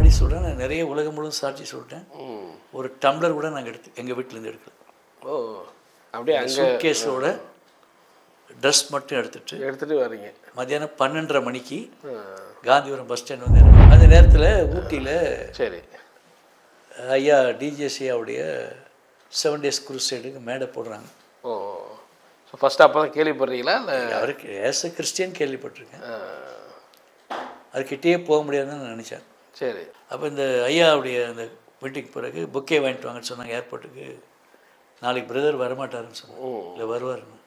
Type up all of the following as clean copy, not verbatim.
முன்னாடி சொல்கிறேன், நான் நிறைய உலகம் முழுவதும் சாட்சி சொல்லிட்டேன். ஒரு டம்ளர் கூட நாங்கள் எங்கள் வீட்டிலேருந்து எடுக்கல. ஓ, அப்படியே அங்கே சூட்கேஸோட ட்ரெஸ் மட்டும் எடுத்துகிட்டு வரீங்க. மத்தியானம் 12:30 மணிக்கு காந்திபுரம் பஸ் ஸ்டாண்ட் வந்து இறங்கும். அந்த நேரத்தில் ஊட்டியில் சரி ஐயா டிஜிஎஸ்ஐயாவுடைய 7 days குரூசைடுக்கு மேடை போடுறாங்க. ஓ, ஸோ ஃபஸ்ட்டு அப்போ தான் கேள்விப்படுறீங்களா? இல்லை அவருக்கு ஆஸ் எ கிறிஸ்டியன் கேள்விப்பட்டிருக்கேன். அதுக்கிட்டே போக முடியாதுன்னு நான் நினச்சேன். சரி. அப்போ இந்த ஐயாவுடைய அந்த மீட்டிங் பிறகு புக்கே வாங்கிட்டு வாங்கன்னு சொன்னாங்க ஏர்போர்ட்டுக்கு. நாளைக்கு பிரதர் வரமாட்டாருன்னு சொன்னாங்க. இல்லை வருவாருன்னு.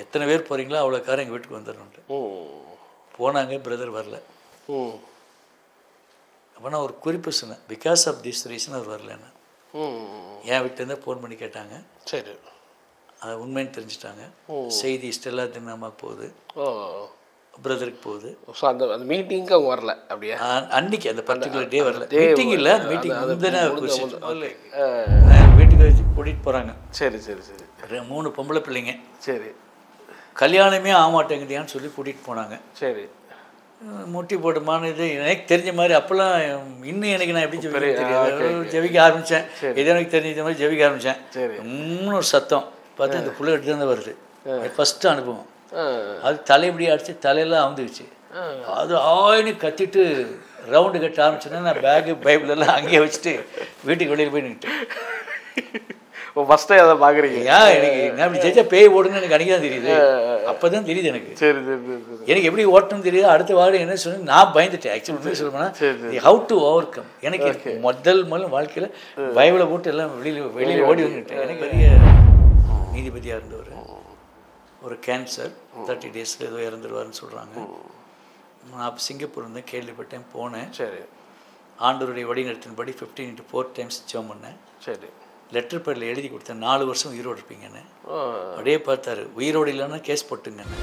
எத்தனை பேர் போகிறீங்களோ அவ்வளோ காரம் எங்கள் வீட்டுக்கு வந்துடணுன்ட்டு போனாங்க. பிரதர் வரல. அப்போ நான் ஒரு குறிப்பு சொன்னேன், பிகாஸ் ஆஃப் திஸ் ரீசன் அவர் வரலன்னு. என் வீட்டிலேருந்தே ஃபோன் பண்ணி கேட்டாங்க. சரி. அது உண்மைன்னு தெரிஞ்சுட்டாங்க. செய்தி ஸ்டெல்லா தினமாக போகுது, பிரதருக்கு போகுது. ஸோ அந்த அந்த மீட்டிங்க்கு அவங்க வரல. அப்படியே அன்னைக்கு அந்த பர்டிகுலர் டே வரல. மீட்டிங் இல்லை, அந்த மீட்டிங் வீட்டுக்கு வச்சு கூட்டிகிட்டு போகிறாங்க. சரி சரி சரி. 3 பொம்பளை பிள்ளைங்க. சரி. கல்யாணமே ஆக மாட்டேங்குதியான்னு சொல்லி கூட்டிகிட்டு போனாங்க. சரி. முட்டி போட்டுமான இது எனக்கு தெரிஞ்ச மாதிரி அப்போல்லாம் இன்னும் எனக்கு நான் எப்படி ஜெபிக்க ஆரம்பித்தேன். எது எனக்கு தெரிஞ்ச மாதிரி ஜெபிக்க ஆரம்பித்தேன். ஒரு சத்தம் பார்த்து இந்த புள்ள எடுத்து தான் வருது. ஃபஸ்ட்டு அனுபவம். அது தலைப்படி அடித்து தலையெல்லாம் அவுந்துக்குச்சு. அது ஆயின்னு கத்திட்டு ரவுண்டு கட்ட ஆரம்பிச்சோன்னா நான் பேகு பைபிளெல்லாம் அங்கேயே வச்சுட்டு வீட்டுக்கு வெளியில் போய் நின்றுட்டேன். ஃபஸ்ட்டே அதை பார்க்குறீங்க? எனக்கு நான் இப்படி ஜெயிச்சா பேய் ஓடுன்னு எனக்கு அன்றைக்கி தான் தெரியுது. அப்போ தான் தெரியுது எனக்கு. சரி சரி சரி. எனக்கு எப்படி ஓட்டணும்னு தெரியுது. அடுத்த வாரம் என்ன சொன்னேன், நான் பயந்துட்டேன். ஆக்சுவலி சொல்லணும்னா ஹவு டு ஓவர் கம். எனக்கு முதல் வாழ்க்கையில் பைபிளை போட்டு எல்லாம் வெளியில் ஓடி வந்துட்டேன். எனக்கு பெரிய நீதிபதியாக இருந்தவர். ஒரு கேன்சர் 30 days ஏதோ இறந்துருவாருன்னு சொல்கிறாங்க. நான் அப்போ சிங்கப்பூர் இருந்தேன், கேள்விப்பட்டேன், போனேன். சரி. ஆண்டவருடைய வழிநடத்தின்படி 15 times ஜெபம் பண்ணேன். சரி. லெட்டர் பேரில் எழுதி கொடுத்தேன், 4 வருஷம் உயிரோடு இருப்பீங்கன்னு. அப்படியே பார்த்தாரு, உயிரோடு இல்லைன்னா கேஸ் போட்டுங்கன்னு.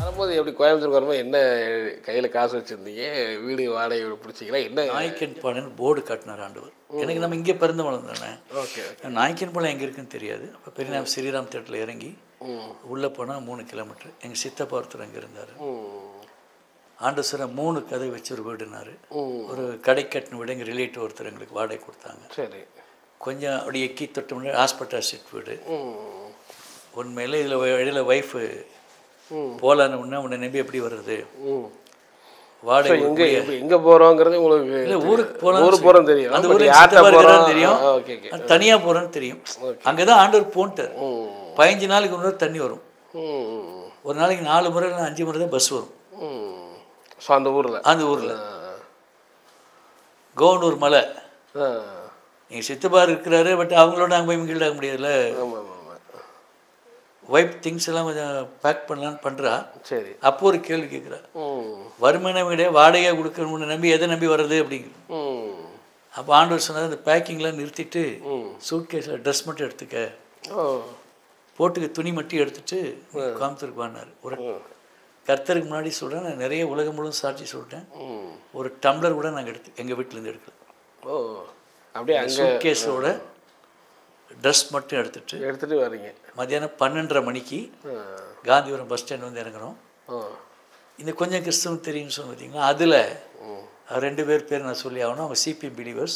வரும்போது எப்படி கோயம்புத்தூர் வரும்போது என்ன கையில் காசு வச்சுருந்தீங்க? வீடு வாடகை பிடிச்சிங்களா? என்ன நாய்க்கன்பாளையம்னு போர்டு காட்டினார் ஆண்டவர். எனக்கு நம்ம இங்கே பிறந்து வளர்ந்தானே. ஓகே. நாய்க்கன்பாளையம் எங்கே இருக்குன்னு தெரியாது. அப்போ பெரிய ஸ்ரீராம் தேட்டரில் இறங்கி உள்ளே போனால் 3 கிலோமீட்டர். எங்கள் சித்தப்பா ஒருத்தர் அங்கே இருந்தார். ஆண்டு சார் 3 கதை வச்சு ஒரு வீடுனார். ஒரு கடை கட்டின வீடு எங்கள் ரிலேட்டிவ் ஒருத்தர் எங்களுக்கு வாடகை கொடுத்தாங்க. சரி. கொஞ்சம் அப்படி எக்கி தொட்ட முன்னாடி ஹாஸ்பிட்டல் செட் வீடு. உண்மையில் இதில் இடையில ஒய்ஃபு போகலான்னு உன்னை நம்பி எப்படி வர்றது? வாடகை எங்கே போகிறோங்கிறது உங்களுக்கு இல்லை, ஊருக்கு போகலாம், ஊருக்கு போகிறோம் தெரியும். அந்த ஊருக்கு தெரியும், தனியாக போகிறோன்னு தெரியும். அங்கே தான் ஆண்டவர் போன்ட்டார். 15 நாளைக்கு ஒரு முறை தண்ணி வரும். ஒரு நாளைக்கு 4 முறை 5 முறை தான் பஸ் வரும். ஸோ அந்த ஊரில் கோவனூர் மலை எங்கள் சித்தப்பா இருக்கிறாரு. பட் அவங்களோட நாங்கள் போய் மிங்கில் ஆக முடியாதுல்ல. ஒய்ஃப் திங்ஸ் எல்லாம் கொஞ்சம் பேக் பண்ணலான்னு பண்ணுறா. சரி. அப்போ ஒரு கேள்வி கேட்குறா, வருமானம் விட வாடகையாக கொடுக்கணும்னு நம்பி எதை நம்பி வர்றது அப்படிங்கிற. அப்போ ஆண்டவர் சொன்னார், அந்த பேக்கிங்லாம் நிறுத்திட்டு சூட்கேஸில் ட்ரெஸ் மட்டும் எடுத்துக்க, போட்டுக்க துணி மட்டும் எடுத்துட்டு கோயம்புத்தூருக்கு வாங்கினார். ஒரு கர்த்தருக்கு முன்னாடி சொல்கிறேன், நான் நிறைய உலகம் முழுவதும் சாட்சி சொல்லிட்டேன். ஒரு டம்ளர் கூட நாங்கள் எங்கள் வீட்டிலேருந்து எடுக்கல. அப்படியே சூட்கேஸோட ட்ரெஸ் மட்டும் எடுத்துகிட்டு வரீங்க. மத்தியானம் 12:30 மணிக்கு காந்திபுரம் பஸ் ஸ்டாண்ட் வந்து இறங்குறோம். இந்த கொஞ்சம் கிறிஸ்தவம் தெரியும்னு சொன்ன பார்த்தீங்களா, அதில் 2 பேர் நான் சொல்லி ஆகணும். அவங்க சிபிஎம் பிலீவர்ஸ்.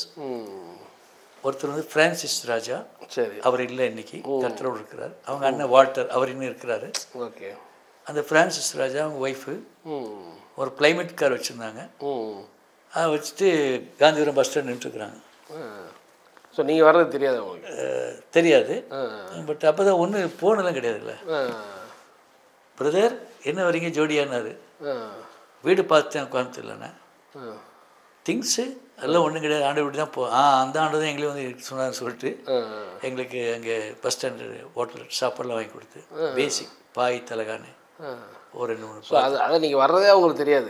ஒருத்தர் வந்து ஃப்ரான்சிஸ் ராஜா. சரி. அவர் இல்லை, இன்னைக்கு கர்த்தரோடு இருக்கிறார். அவங்க அண்ணன் வால்டர், அவர் இன்னும் இருக்கிறாரு. ஓகே. அந்த ஃப்ரான்சிஸ் ராஜா அவங்க ஒய்ஃபு ஒரு கிளைமேட் கார் வச்சுருந்தாங்க. அதை வச்சுட்டு காந்திபுரம் பஸ் ஸ்டாண்ட் நின்றுட்டுருக்குறாங்க. ஸோ நீங்கள் வர்றது தெரியாது அவங்களுக்கு? தெரியாது. பட் அப்போ தான் ஒன்றும் போனெல்லாம் கிடையாதுல்ல. பிரதர் என்ன வரீங்க ஜோடியானாரு. வீடு பார்த்தேன் கோயம்புத்தூர்லண்ணே. திங்ஸு அதெல்லாம் ஒன்றும் கிடையாது, ஆண்டு வீடு தான் அந்த ஆண்டு தான் எங்களையும் வந்து சொன்னார்னு சொல்லிட்டு எங்களுக்கு அங்கே பஸ் ஸ்டாண்டு ஹோட்டல் சாப்பாடெலாம் வாங்கி கொடுத்து பேசிக் பாய் தலகானு ஒரு 2-3. அதை நீங்கள் வர்றதே அவங்களுக்கு தெரியாது.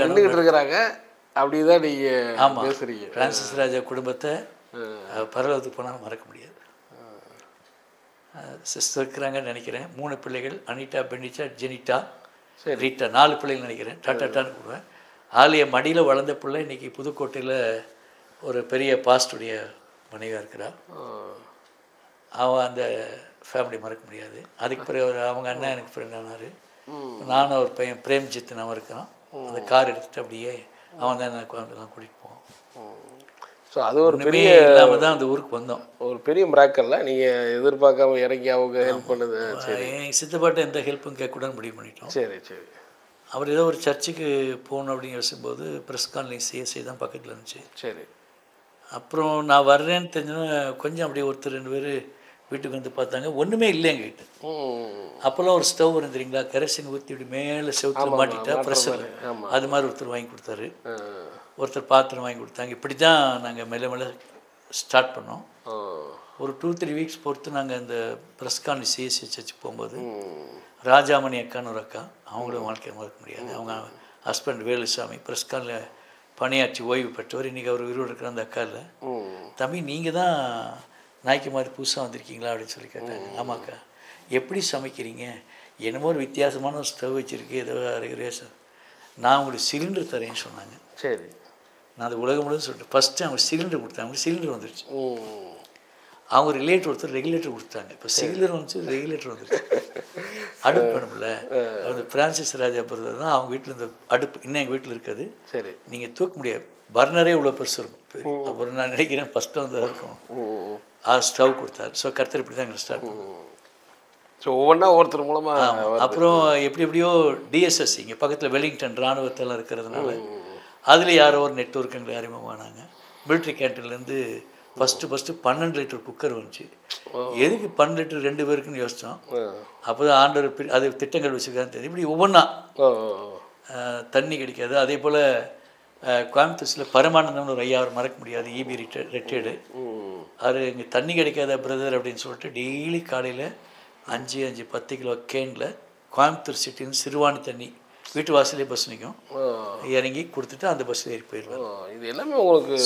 நின்றுக்கிட்டு இருக்கிறாங்க அப்படிதான் நீங்கள். ஆமாம், பேசுகிறீங்க. ஃப்ரான்சிஸ் ராஜா குடும்பத்தை பரலோகத்துக்கு போனால் மறக்க முடியாது. சிஸ்டர் இருக்கிறாங்கன்னு நினைக்கிறேன். 3 பிள்ளைகள், அனிட்டா, பெனிட்டா, ஜெனிட்டா, ரீட்டா, 4 பிள்ளைகள் நினைக்கிறேன். டாட்டான்னு கூடுவேன். ஆலய மடியில் வளர்ந்த பிள்ளை இன்றைக்கி புதுக்கோட்டையில் ஒரு பெரிய பாஸ்டுடைய மனைவியாக இருக்கிறா. அவன் அந்த ஃபேமிலி மறக்க முடியாது. அதுக்கு பிறகு அவங்க அண்ணன் எனக்கு ஃப்ரெண்ட் ஆனார். நானும் ஒரு பையன் பிரேம்ஜித் அவன் இருக்கான். அந்த கார் எடுத்துகிட்டு அப்படியே அவன் தான் எனக்கு கோயம்புத்தூர்லாம் கூட்டிகிட்டு போவான். ஸோ அது ஒரு பெரிய இல்லாமல் தான் அந்த ஊருக்கு வந்தோம். ஒரு பெரிய மிராக்கல்ல நீங்கள் எதிர்பார்க்காம இறங்கி அவங்க ஹெல்ப் பண்ணது. என் சித்தப்பாட்ட எந்த ஹெல்ப்பும் கேட்கக்கூடாதுன்னு முடிவு பண்ணிட்டோம். சரி சரி. அவர் ஏதோ ஒரு சர்ச்சுக்கு போகணும் அப்படின்னு யோசிக்கும்போது ப்ரெஸ் காலனி சிஎஸ்ஐ தான் பக்கத்தில் இருந்துச்சு. சரி. அப்புறம் நான் வர்றேன்னு தெரிஞ்சோன்னா கொஞ்சம் அப்படியே ஒருத்தர் 2 பேர் வீட்டுக்கு வந்து பார்த்தாங்க. ஒன்றுமே இல்லை எங்கிட்ட. அப்போல்லாம் ஒரு ஸ்டவ் இருந்துறீங்களா, கெரசின் ஊற்றி இப்படி மேலே செவுத்தில் மாட்டிட்டா ப்ரெஷர், அது மாதிரி ஒருத்தர் வாங்கி கொடுத்தாரு. ஒருத்தர் பாத்திரம் வாங்கி கொடுத்தாங்க. இப்படி தான் நாங்கள் மெல்ல மெல்ல ஸ்டார்ட் பண்ணோம். ஒரு 2-3 வீக்ஸ் பொறுத்து நாங்கள் அந்த ப்ரெஸ் காலனி சிஎஸ்சி சர்ச்சுக்கு போகும்போது ராஜாமணி அக்கான்னு ஒரு அக்கா, அவங்களும் வாழ்க்கையை மறக்க முடியாது. அவங்க ஹஸ்பண்ட் வேலுசாமி ப்ரெஸ் காலனில் பணியாற்றி ஓய்வு பெற்றவர். இன்றைக்கி அவர் உயிரோடு இருக்கிற அந்த அக்கா இல்லை, தம்பி நீங்கள் தான் நாய்க்கு மாதிரி புதுசாக வந்திருக்கீங்களா அப்படின்னு சொல்லி கேட்டாங்க. ஆமாக்கா. எப்படி சமைக்கிறீங்க? என்னமோ ஒரு வித்தியாசமான ஒரு ஸ்டவ் வச்சுருக்கு, ஏதோ அரைக்கிறே சார். நான் உங்களுக்கு சிலிண்டர் தரேன்னு சொன்னாங்க. சரி. நான் அது உலகம் முழுவதும் சொல்லிட்டு ஃபஸ்ட்டு அவங்க சிலிண்டர் கொடுத்தாங்க. அவங்களுக்கு சிலிண்டர் வந்துடுச்சு. அவங்க ரிலேட்டர் ஒருத்தர் ரெகுலேட்டர் கொடுத்தாங்க. இப்போ சிலிண்டர் வந்துச்சு, ரெகுலேட்டர் வந்துடுச்சு. அடுப்பு வேணும்ல, அந்த பிரான்சிஸ் ராஜா பிரதர் தான் அவங்க வீட்டில் இந்த அடுப்பு இன்னும் எங்கள் வீட்டில் இருக்காது. சரி. நீங்கள் தூக்க முடியாது, பர்னரே இவ்வளோ பெருசு இருக்கும். அப்புறம் நான் நினைக்கிறேன் ஃபஸ்ட்டு வந்து இருக்கும். ஸ்டவ் கொடுத்தாரு. ஸோ கர்த்தர் இப்படி தான் எங்களுக்கு ஸ்டார்ட் பண்ணுவோம். ஸோ ஒவ்வொன்றா ஒருத்தர் மூலமாக. அப்புறம் எப்படியோ டிஎஸ்எஸ் இங்கே பக்கத்தில் வெலிங்டன் இராணுவத்தெல்லாம் இருக்கிறதுனால அதில் யாரோ ஒரு நெட்வொர்க் எங்களுக்கு அறிமுகமானாங்க. மிலிட்ரி கேன்டீன்லேருந்து ஃபஸ்ட்டு 12 லிட்டர் குக்கர் வந்துச்சு. எதுக்கு 12 லிட்டர் 2 பேருக்குன்னு யோசித்தோம். அப்போ தான் ஆண்டவர் அது திட்டங்கள் வச்சுருக்கான்னு தெரியும். இப்படி ஒவ்வொன்றா தண்ணி கிடைக்காது. அதே போல் கோயம்புத்தூரில் பரமானந்தம்னு ஒரு ஐயா, அவர் மறக்க முடியாது, இபி ரிட்டையர்டு. அவர் இங்கே தண்ணி கிடைக்காத பிரதர் அப்படின்னு சொல்லிட்டு டெய்லி காலையில் 5-10 கிலோ கேனில் கோயம்புத்தூர் சிட்டின்னு சிறுவாணி தண்ணி வீட்டு வாசலே பஸ் நிற்கும், இறங்கி கொடுத்துட்டு அந்த பஸ்ஸில் ஏறி போயிடுவாங்க. இது எல்லாமே உங்களுக்கு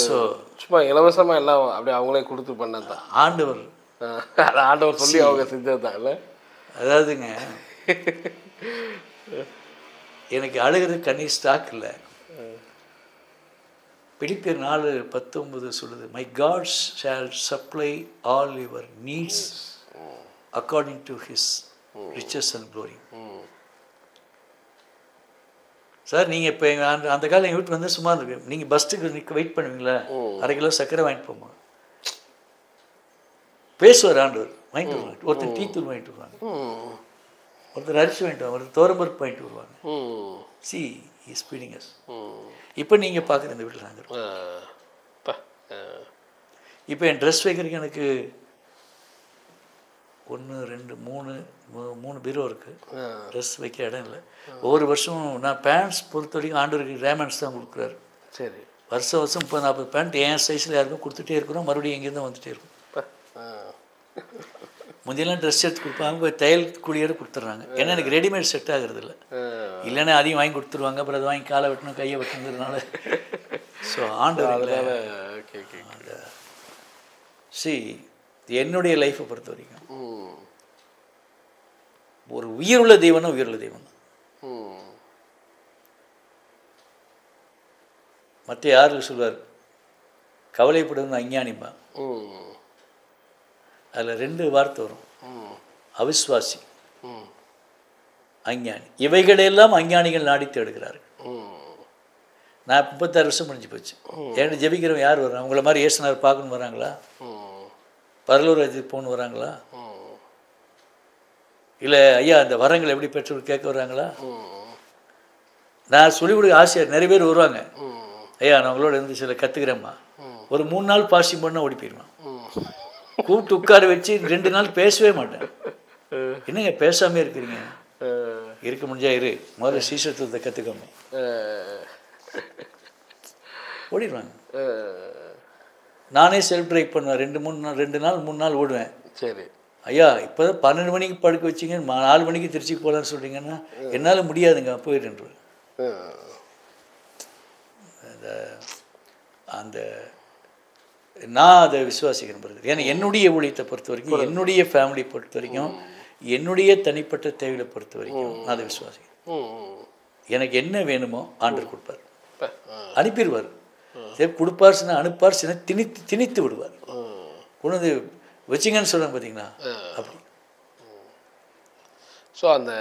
சும்மா இலவசமாக எல்லாம் அப்படியே அவங்களே கொடுத்து பண்ணது தான். ஆண்டவர் சொல்லி அவங்க செஞ்சது தான் இல்லை. அதாவதுங்க, எனக்கு அழுகிறது கண்ணீர் ஸ்டாக் இல்லை. பிலிப்பியர் 4:19 சொல்லுது, my God shall supply all your needs according to his riches and glory. Sir நீங்கள் இப்போ எங்கள் அந்த காலம் எங்கள் வீட்டு வந்து சும்மா இருக்கு, நீங்கள் பஸ்ஸுக்கு வெயிட் பண்ணுவீங்களா, 1/2 கிலோ சர்க்கரை வாங்கிட்டு போமா, பேசுவார் ஆண்டவர், வாங்கிட்டு வருவாங்க. ஒருத்தர் டீத்தூள் வாங்கிட்டு வருவாங்க, ஒருத்தர் அரிசி வாங்கிட்டு வருவாங்க, ஒருத்தர் தோரம்பருப்பு வாங்கிட்டு வருவாங்க. She is feeding us. இப்போ நீங்கள் பார்க்குற இந்த வீட்டில் நாங்கள் இப்போ என் ட்ரெஸ் வைக்கிறதுக்கு எனக்கு 1 2 3 பீரோ இருக்குது. ட்ரெஸ் வைக்க இடம் இல்லை. ஒவ்வொரு வருஷமும் நான் பேண்ட்ஸ் பொறுத்த வரைக்கும் ஆண்டவருக்கு ரேமண்ட்ஸ் தான் கொடுக்குறாரு. சரி. வருஷம் 30-40 பேண்ட் என் சைஸில் யாருக்கும் கொடுத்துட்டே இருக்கிறோம். மறுபடியும் எங்கேருந்து வந்துகிட்டே இருக்கும். முந்தையெல்லாம் ட்ரெஸ் எடுத்து கொடுப்பாங்க, தையல் கூலியோடு கொடுத்துட்றாங்க. ஏன்னா எனக்கு ரெடிமேட் செட் ஆகுறது இல்லை. இல்லைன்னா அதையும் வாங்கி கொடுத்துருவாங்க. அப்புறம் அதை வாங்கி காலை வெட்டணும், கையை வெட்டணுங்கிறதுனால. ஸோ ஆண்டவர் என்னுடைய லைஃப்பை பொறுத்த வரைக்கும் ஒரு உயிருள்ள தெய்வம்னா உயிருள்ள தெய்வம் தான். மற்ற யாருக்கு சொல்வார், கவலைப்படுவது அஞ்ஞானிப்பா. அதில் 2 வார்த்தை வரும், அவிஸ்வாசி, அஞ்ஞானி. இவைகளெல்லாம் அஞ்ஞானிகள் நாடி தேடுகிறார்கள். நான் 36 வருஷம் முடிஞ்சு போச்சு. ஏன்னா ஜெபிக்கிறவங்க யார் வர்றாங்க? அவங்கள மாதிரி ஏசுனார் பார்க்கணும் வராங்களா? பரலூர் ராஜ்யத்துக்கு போகணும் வராங்களா? இல்லை ஐயா அந்த வரங்களை எப்படி பெற்றோர் கேட்க வர்றாங்களா? நான் சொல்லிக் கொடுக்க ஆசையாக நிறைய பேர் வருவாங்க. ஐயா நான் உங்களோட இருந்து சில கற்றுக்கிறேம்மா. ஒரு 3 நாள் பாசிங் பண்ணால் ஓடி போயிடுவான். கூப்பிட்டு உட்கார வச்சு 2 நாள் பேசவே மாட்டேன். என்னங்க பேசாமே இருக்கிறீங்க? இருக்க முடிஞ்சா இரு, முதல்ல சீசத்துவத்தை கற்றுக்கோங்க. ஓடிடுவாங்க. நானே செல்ஃப் ட்ரைவ் பண்ணுவேன். 2 நாள் 3 நாள் ஓடுவேன். சரி ஐயா இப்போ தான் 12 மணிக்கு படுக்க வச்சிங்க, 4 மணிக்கு திருச்சிக்கு போகலான்னு சொல்கிறீங்கன்னா என்னால் முடியாதுங்க போயிடுன்ற. அந்த நான் அதை விசுவாசிக்கிறேன் பிறகு. ஏன்னா என்னுடைய ஊழியத்தை பொறுத்த வரைக்கும், என்னுடைய ஃபேமிலியை பொறுத்த வரைக்கும், என்னுடைய தனிப்பட்ட தேவையை பொறுத்த வரைக்கும் நான் அதை விசுவாசிக்கிறேன். எனக்கு என்ன வேணுமோ ஆண்டவர் கொடுப்பார். அனுப்பிடுவார். சரி கொடுப்பார் சின்ன அனுப்பார் சின்ன திணித்து விடுவார். கொண்டு வந்து வச்சிங்கன்னு சொல்கிறாங்க பார்த்தீங்களா அப்படி. ஸோ அந்த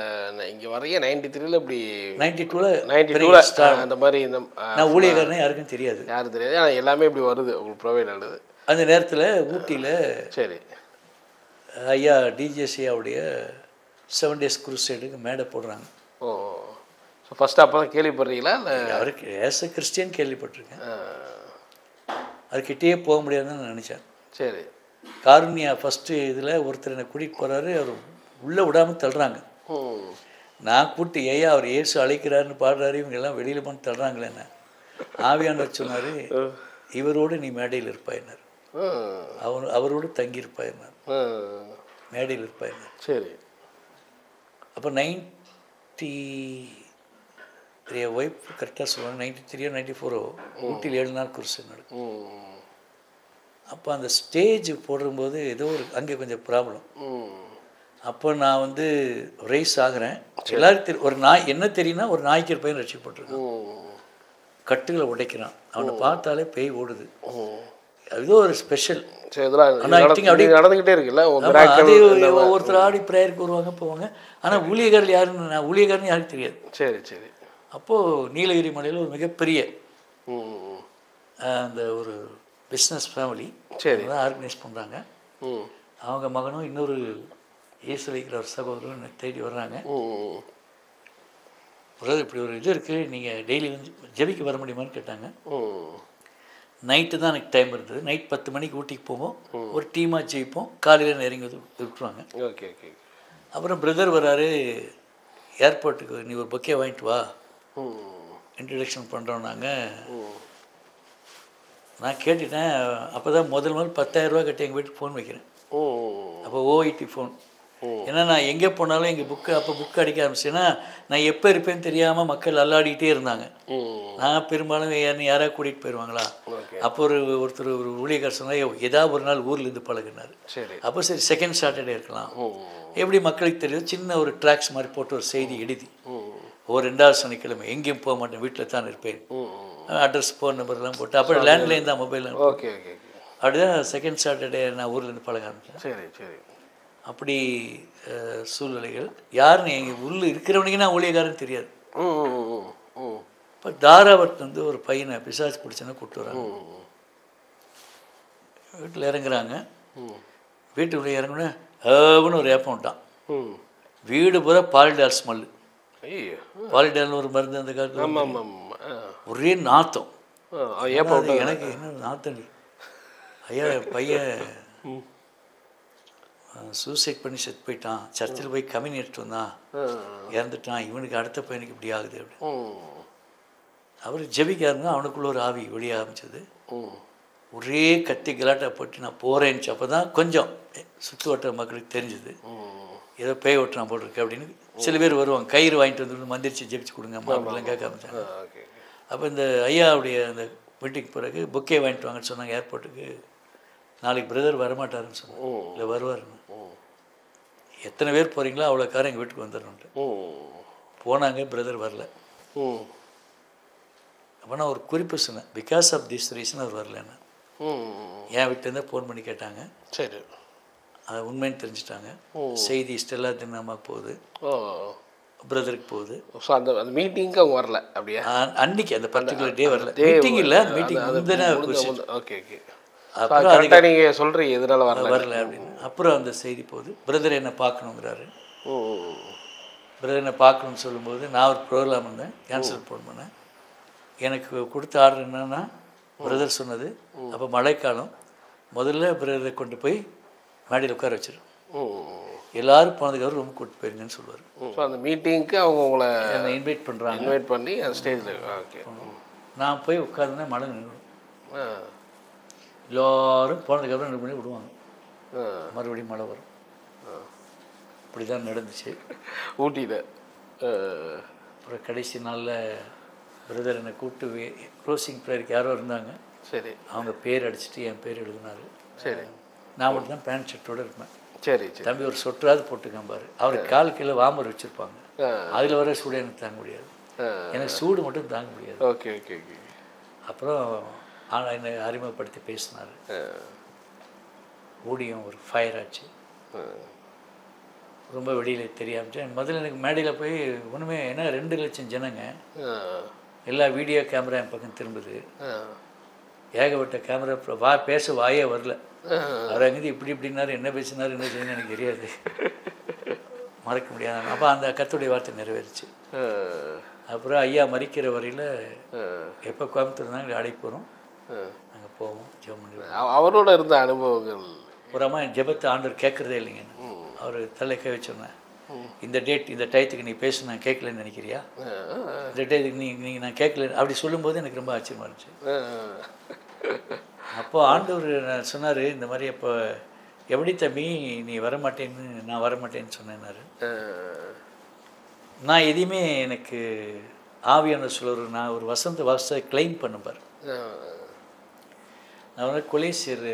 இங்கே வரைய 93ல் இப்படி 92 அந்த மாதிரி இந்த நான் ஊழியக்காரனே யாருக்கும் தெரியாது, யாரும் தெரியாது. ஆனால் எல்லாமே இப்படி வருது உங்களுக்கு ப்ரொவைட் ஆகுது. அந்த நேரத்தில் ஊட்டியில் சரி ஐயா டிஜேசியாவுடைய 7 days குரூசைடுக்கு மேடை போடுறாங்க. ஓ ஸோ ஃபஸ்ட்டு அப்போ தான் கேள்விப்படுறீங்களா இல்லை? அவருக்கு ஏஸ் எ கிறிஸ்டியன் கேள்விப்பட்டிருக்கேன். அதுக்கிட்டே போக முடியாதுன்னு நான் நினச்சேன். சரி காருண்யா ஃபஸ்ட்டு இதில் ஒருத்தர் என்னை கூட்டிகிட்டு போகிறாரு, அவர் உள்ளே விடாமல் தள்ளுறாங்க. நான் கூப்பிட்டு ஏயா அவர் ஏசு அழைக்கிறாருன்னு பாடுறாரு, இவங்க எல்லாம் வெளியில் பண்ணி தள்ளுறாங்களே. என்ன ஆவியானவர் சொன்னார், இவரோடு நீ மேடையில் இருப்பாயினார், அவரோடு தங்கியிருப்பாயினார், மேடையில் இருப்பாயினார். சரி அப்போ 93 ஒய்ஃப் கரெக்டாக சொல்லுவாங்க, 93 94 ஊட்டியில் 7 நாள் குருசு நடக்கும். அப்போ அந்த ஸ்டேஜ் போடும்போது ஏதோ ஒரு அங்கே கொஞ்சம் ப்ராப்ளம். அப்போ நான் வந்து ரைஸ் ஆகிறேன். எல்லாரும் தெரியும், ஒரு நாய் என்ன தெரியும்னா ஒரு நாய்க்கு பையன் ரட்சிக்கப்பட்டிருக்கான், கட்டுகளை உடைக்கிறான், அவனை பார்த்தாலே பேய் ஓடுது. அது ஒரு ஸ்பெஷல். நடந்துக்கிட்டே இருக்குல்ல, ஒருத்தர் ஆடி ப்ரேயருக்கு வருவாங்க போவாங்க. ஆனால் ஊழியக்காரர் யாருன்னு நான் ஊழியக்காரன்னு யாருக்கு தெரியாது. சரி சரி. அப்போது நீலகிரி மலையில் ஒரு மிகப்பெரிய அந்த ஒரு பிஸ்னஸ் ஃபேமிலி தான் ஆர்கனைஸ் பண்ணுறாங்க. அவங்க மகனும் இன்னொரு இயேசு வைக்கிற ஒரு சகோதரரும் தேடி வர்றாங்க. பிரதர் இப்படி ஒரு இது இருக்குது, நீங்கள் டெய்லி வந்து ஜெபிக்க வர முடியுமான்னு கேட்டாங்க. நைட்டு தான் எனக்கு டைம் இருந்தது. நைட் 10 மணிக்கு ஊட்டிக்கு போவோம், ஒரு டீமாக ஜெயிப்போம், காலையில் நெருங்கி வந்து விட்டுருவாங்க. Okay okay. அப்புறம் பிரதர் வராரு, ஏர்போர்ட்டுக்கு நீ ஒரு பொக்கே வாங்கிட்டு வா, இன்ட்ரடக்ஷன் பண்ணுறோம் நாங்கள். நான் கேட்டுட்டேன். அப்போ தான் முதல் 10,000 கட்டி எங்கள் வீட்டுக்கு ஃபோன் வைக்கிறேன். அப்போ ஓஐடி ஃபோன். ஏன்னா நான் எங்கே போனாலும் எங்கள் புக்கு அடிக்க ஆரம்பிச்சேன்னா நான் எப்போ இருப்பேன்னு தெரியாமல் மக்கள் அல்லாடிக்கிட்டே இருந்தாங்க. நான் பெரும்பாலும் யாராவது கூட்டிகிட்டு போயிடுவாங்களா. அப்போ ஒருத்தர் ஒரு ஊழியக்காரர் சொன்னால் ஏதாவது ஒரு நாள் ஊரில் இருந்து பழகினார். அப்போ சரி செகண்ட் சாட்டர்டே இருக்கலாம், எப்படி மக்களுக்கு தெரியும், சின்ன ஒரு ட்ராக்ஸ் மாதிரி போட்டு ஒரு செய்தி எழுதி ஒரு 2வது சனிக்கிழமை எங்கேயும் போக மாட்டேன், வீட்டில் தான் இருப்பேன், அட்ரஸ் ஃபோன் நம்பர்லாம் போட்டு. அப்புறம் லேண்ட்லைன் தான் மொபைல். Okay okay. அப்படிதான் செகண்ட் சாட்டர்டே நான் ஊர்லேருந்து பழக ஆரம்பிச்சேன். சரி சரி. அப்படி சூழ்நிலைகள் யாருன்னு எங்கள் உள்ள இருக்கிறவனுக்கு நான் ஊழியக்காரன்னு தெரியாது. இப்போ தாராவத் வந்து ஒரு பையனை பிசாசு பிடிச்சனா கூப்பிட்டு வராங்க. வீட்டில் இறங்குறாங்க. வீட்டுக்குள்ளே இறங்குன ஏவன்னு ஒரு ஏப்பம் விட்டான். வீடு பூரா பாலிடால் ஸ்மெல்லு. பாலிடால்னு ஒரு மருந்து அந்த காலத்தில் ஒரே நாத்தம். எனக்கு என்ன நாத்தம், ஐயா பையன் சூசைட் பண்ணி செத்து போயிட்டான், சர்ச்சில் போய் கம்யூனி எடுத்து வந்தான், இறந்துட்டான், இவனுக்கு அடுத்த பையனுக்கு இப்படி ஆகுது அப்படி. அவர் ஜெபிக்காருங்க, அவனுக்குள்ள ஒரு ஆவி வெளிய ஆரம்பிச்சது. ஒரே கத்தி கலாட்டா போட்டு நான் போகிறேன்ச்சு. அப்போ தான் கொஞ்சம் சுற்று வட்ட மக்களுக்கு தெரிஞ்சுது, ஏதோ பேய் ஓட்டுறான் போட்டிருக்கு அப்படின்னு. சில பேர் வருவாங்க, கயிறு வாங்கிட்டு வந்து மந்திரிச்சு ஜெபிச்சு கொடுங்க அப்படிலாம் கேட்க ஆரம்பிச்சாங்க. அப்போ இந்த ஐயாவுடைய அந்த வீட்டுக்கு பிறகு பொக்கே வாங்கிட்டு வாங்கன்னு சொன்னாங்க ஏர்போர்ட்டுக்கு. நாளைக்கு பிரதர் வரமாட்டாருன்னு சொன்னாங்க. இல்லை வருவாருன்னு. எத்தனை பேர் போகிறீங்களோ அவ்வளோ காரம் எங்கள் வீட்டுக்கு வந்துடணுன்ட்டு போனாங்க. பிரதர் வரல. அப்போ நான் ஒரு குறிப்பு சொன்னேன், பிகாஸ் ஆஃப் திஸ் ரீசன் அவர் வரலன்னு. என் வீட்டிலேருந்து ஃபோன் பண்ணி கேட்டாங்க. சரி, அதை உண்மைன்னு தெரிஞ்சுட்டாங்க. செய்தி ஸ்டெல்லா தினமாக போகுது, பிரதருக்கு போகுது. ஸோ அந்த மீட்டிங்க்கு அவங்க வரல அப்படியே அன்னைக்கு அந்த பர்டிகுலர் டே வரல. மீட்டிங் இல்லை, அந்த மீட்டிங் முந்தின. Okay okay. அப்புறம் நீங்கள் சொல்கிறீங்க எதனால வரல அப்படின்னு. அப்புறம் அந்த செய்தி போகுது, பிரதர் என்னை பார்க்கணுங்கிறாரு. பிரதர் என்னை பார்க்கணுன்னு சொல்லும்போது நான் ஒரு ப்ரோக்ராம் இருந்தேன், கேன்சல் ஃபோன் பண்ணேன். எனக்கு கொடுத்த ஆர்டர் என்னன்னா, பிரதர் சொன்னது அப்போ மழைக்காலம், முதல்ல பிரதரை கொண்டு போய் மேடையில் உட்கார வச்சிடும், எல்லோரும் போனதுக்கப்புறம் ரொம்ப கூப்பிட்டு போயிருங்கன்னு சொல்லுவார். ஸோ அந்த மீட்டிங்க்கு அவங்க உங்களை என்னை இன்வைட் பண்ணுறாங்க. இன்வைட் பண்ணி அந்த ஸ்டேஜில் ஓகே நான் போய் உட்கார்ந்தேன். மழை நின்றுடும். எல்லோரும் போனதுக்கப்புறம் 2 மணி விடுவாங்க, மறுபடியும் மழை வரும். இப்படி தான் நடந்துச்சு ஊட்டியில். அப்புறம் கடைசி நாளில் பிரதர் என்னை கூப்பிட்டு க்ளோசிங் ப்ரேயருக்கு யாரோ இருந்தாங்க. சரி, அவங்க பேர் அடிச்சுட்டு என் பேர் எழுதினார். சரி, நான் மட்டும் தான் பேண்ட் ஷர்ட்டோடு இருப்பேன். சரி, தம்பி ஒரு சொட்டராது போட்டுக்காம பாரு. அவருக்கு கால் கீழே வாமர் வச்சுருப்பாங்க, அதில் வர சூடு எனக்கு தாங்க முடியாது. எனக்கு சூடு மட்டும் தாங்க முடியாது. Okay okay okay. அப்புறம் என்னை அறிமுகப்படுத்தி பேசினார். ஊடியம் ஒரு ஃபயர் ஆச்சு. ரொம்ப வெளியில் தெரியாமல் முதல்ல எனக்கு மேடையில் போய் ஒன்றுமே, ஏன்னா 2 லட்சம் ஜனங்க, எல்லா வீடியோ கேமரா என் பக்கம் திரும்புது, ஏகப்பட்ட கேமரா, பேச வாயே வரல. அவர் அங்கேருந்து இப்படின்னாரு, என்ன பேசினார், என்ன செய்யணும் எனக்கு தெரியாது, மறக்க முடியாது. அப்போ அந்த கர்த்தருடைய வார்த்தை நிறைவேறிச்சு. அப்புறம் ஐயா மறிக்கிற வரையில் எப்போ கோயம்புத்தூர் இருந்தாங்க அழைப்பு வரும், நாங்கள் போவோம் ஜெபம் பண்ணுவோம். அவரோட இருந்த அனுபவங்கள் ஒரு அம்மா ஜெபத்தை ஆண்டவர் கேட்குறதே இல்லைங்க. அவர் தலைக்க வச்சோன்னேன், இந்த டேட் இந்த டயத்துக்கு நீ பேச நான் கேட்கலன்னு நினைக்கிறியா, இந்த டயத்துக்கு நீங்கள் நான் கேட்கல அப்படி சொல்லும்போது எனக்கு ரொம்ப ஆச்சரியமாக இருந்துச்சு. அப்போது ஆண்டவர் சொன்னார் இந்த மாதிரி, அப்போ எப்படி தம்பி நீ வரமாட்டேன்னு, நான் வரமாட்டேன்னு சொன்னேன்னாரு. நான் எதையுமே எனக்கு ஆவியான சொல்லுற, நான் ஒரு வசந்த வாசத்தை கிளைம் பண்ணுப்பார். நான் வந்து கொலேசியர்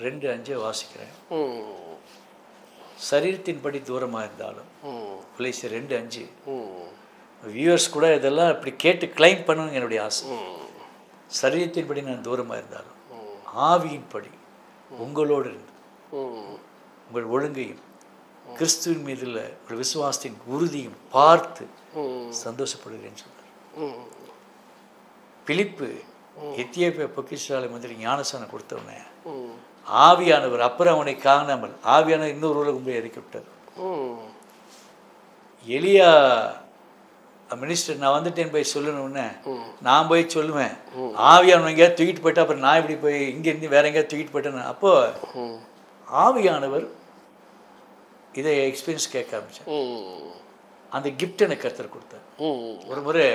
2:5 வாசிக்கிறேன். சரீரத்தின்படி தூரமாக இருந்தாலும், கொலேசியர் 2:5. வியூவர்ஸ் கூட இதெல்லாம் இப்படி கேட்டு கிளைம் பண்ணணுங்க என்னுடைய ஆசை. சரீரத்தின்படி நான் தூரமாக இருந்தாலும் ஆவியின்படி உங்களோடு இருந்து உங்கள் ஒழுங்கையும் கிறிஸ்துவின் மீது உள்ள ஒரு விசுவாசத்தின் உறுதியும் பார்த்து சந்தோஷப்படுகிறேன்னு சொன்னார். பிலிப்பு எத்தியோப்பியா பொக்கிஷாலை மந்திரி ஞானஸ்நானம் கொடுத்தவனே ஆவியானவர் அப்புறம் அவனை காணாமல் ஆவியானவர் இன்னொரு உலகம் போய் இறக்கி விட்டார். எலியா மினிஸ்டர் நான் வந்துட்டேன்னு போய் சொல்லணும்னு நான் போய் சொல்லுவேன், ஆவியானவர் எங்கேயாவது தூக்கிட்டு போயிட்டா அப்புறம் நான் இப்படி போய் இங்கேருந்து வேற எங்கேயாவது தூக்கிட்டு போயிட்டேன்னு. அப்போது ஆவியானவர் இதை எக்ஸ்பீரியன்ஸ் கேட்க ஆரம்பித்தேன். அந்த கிஃப்ட் எனக்கு கர்த்தர் கொடுத்தார். ஒரு முறை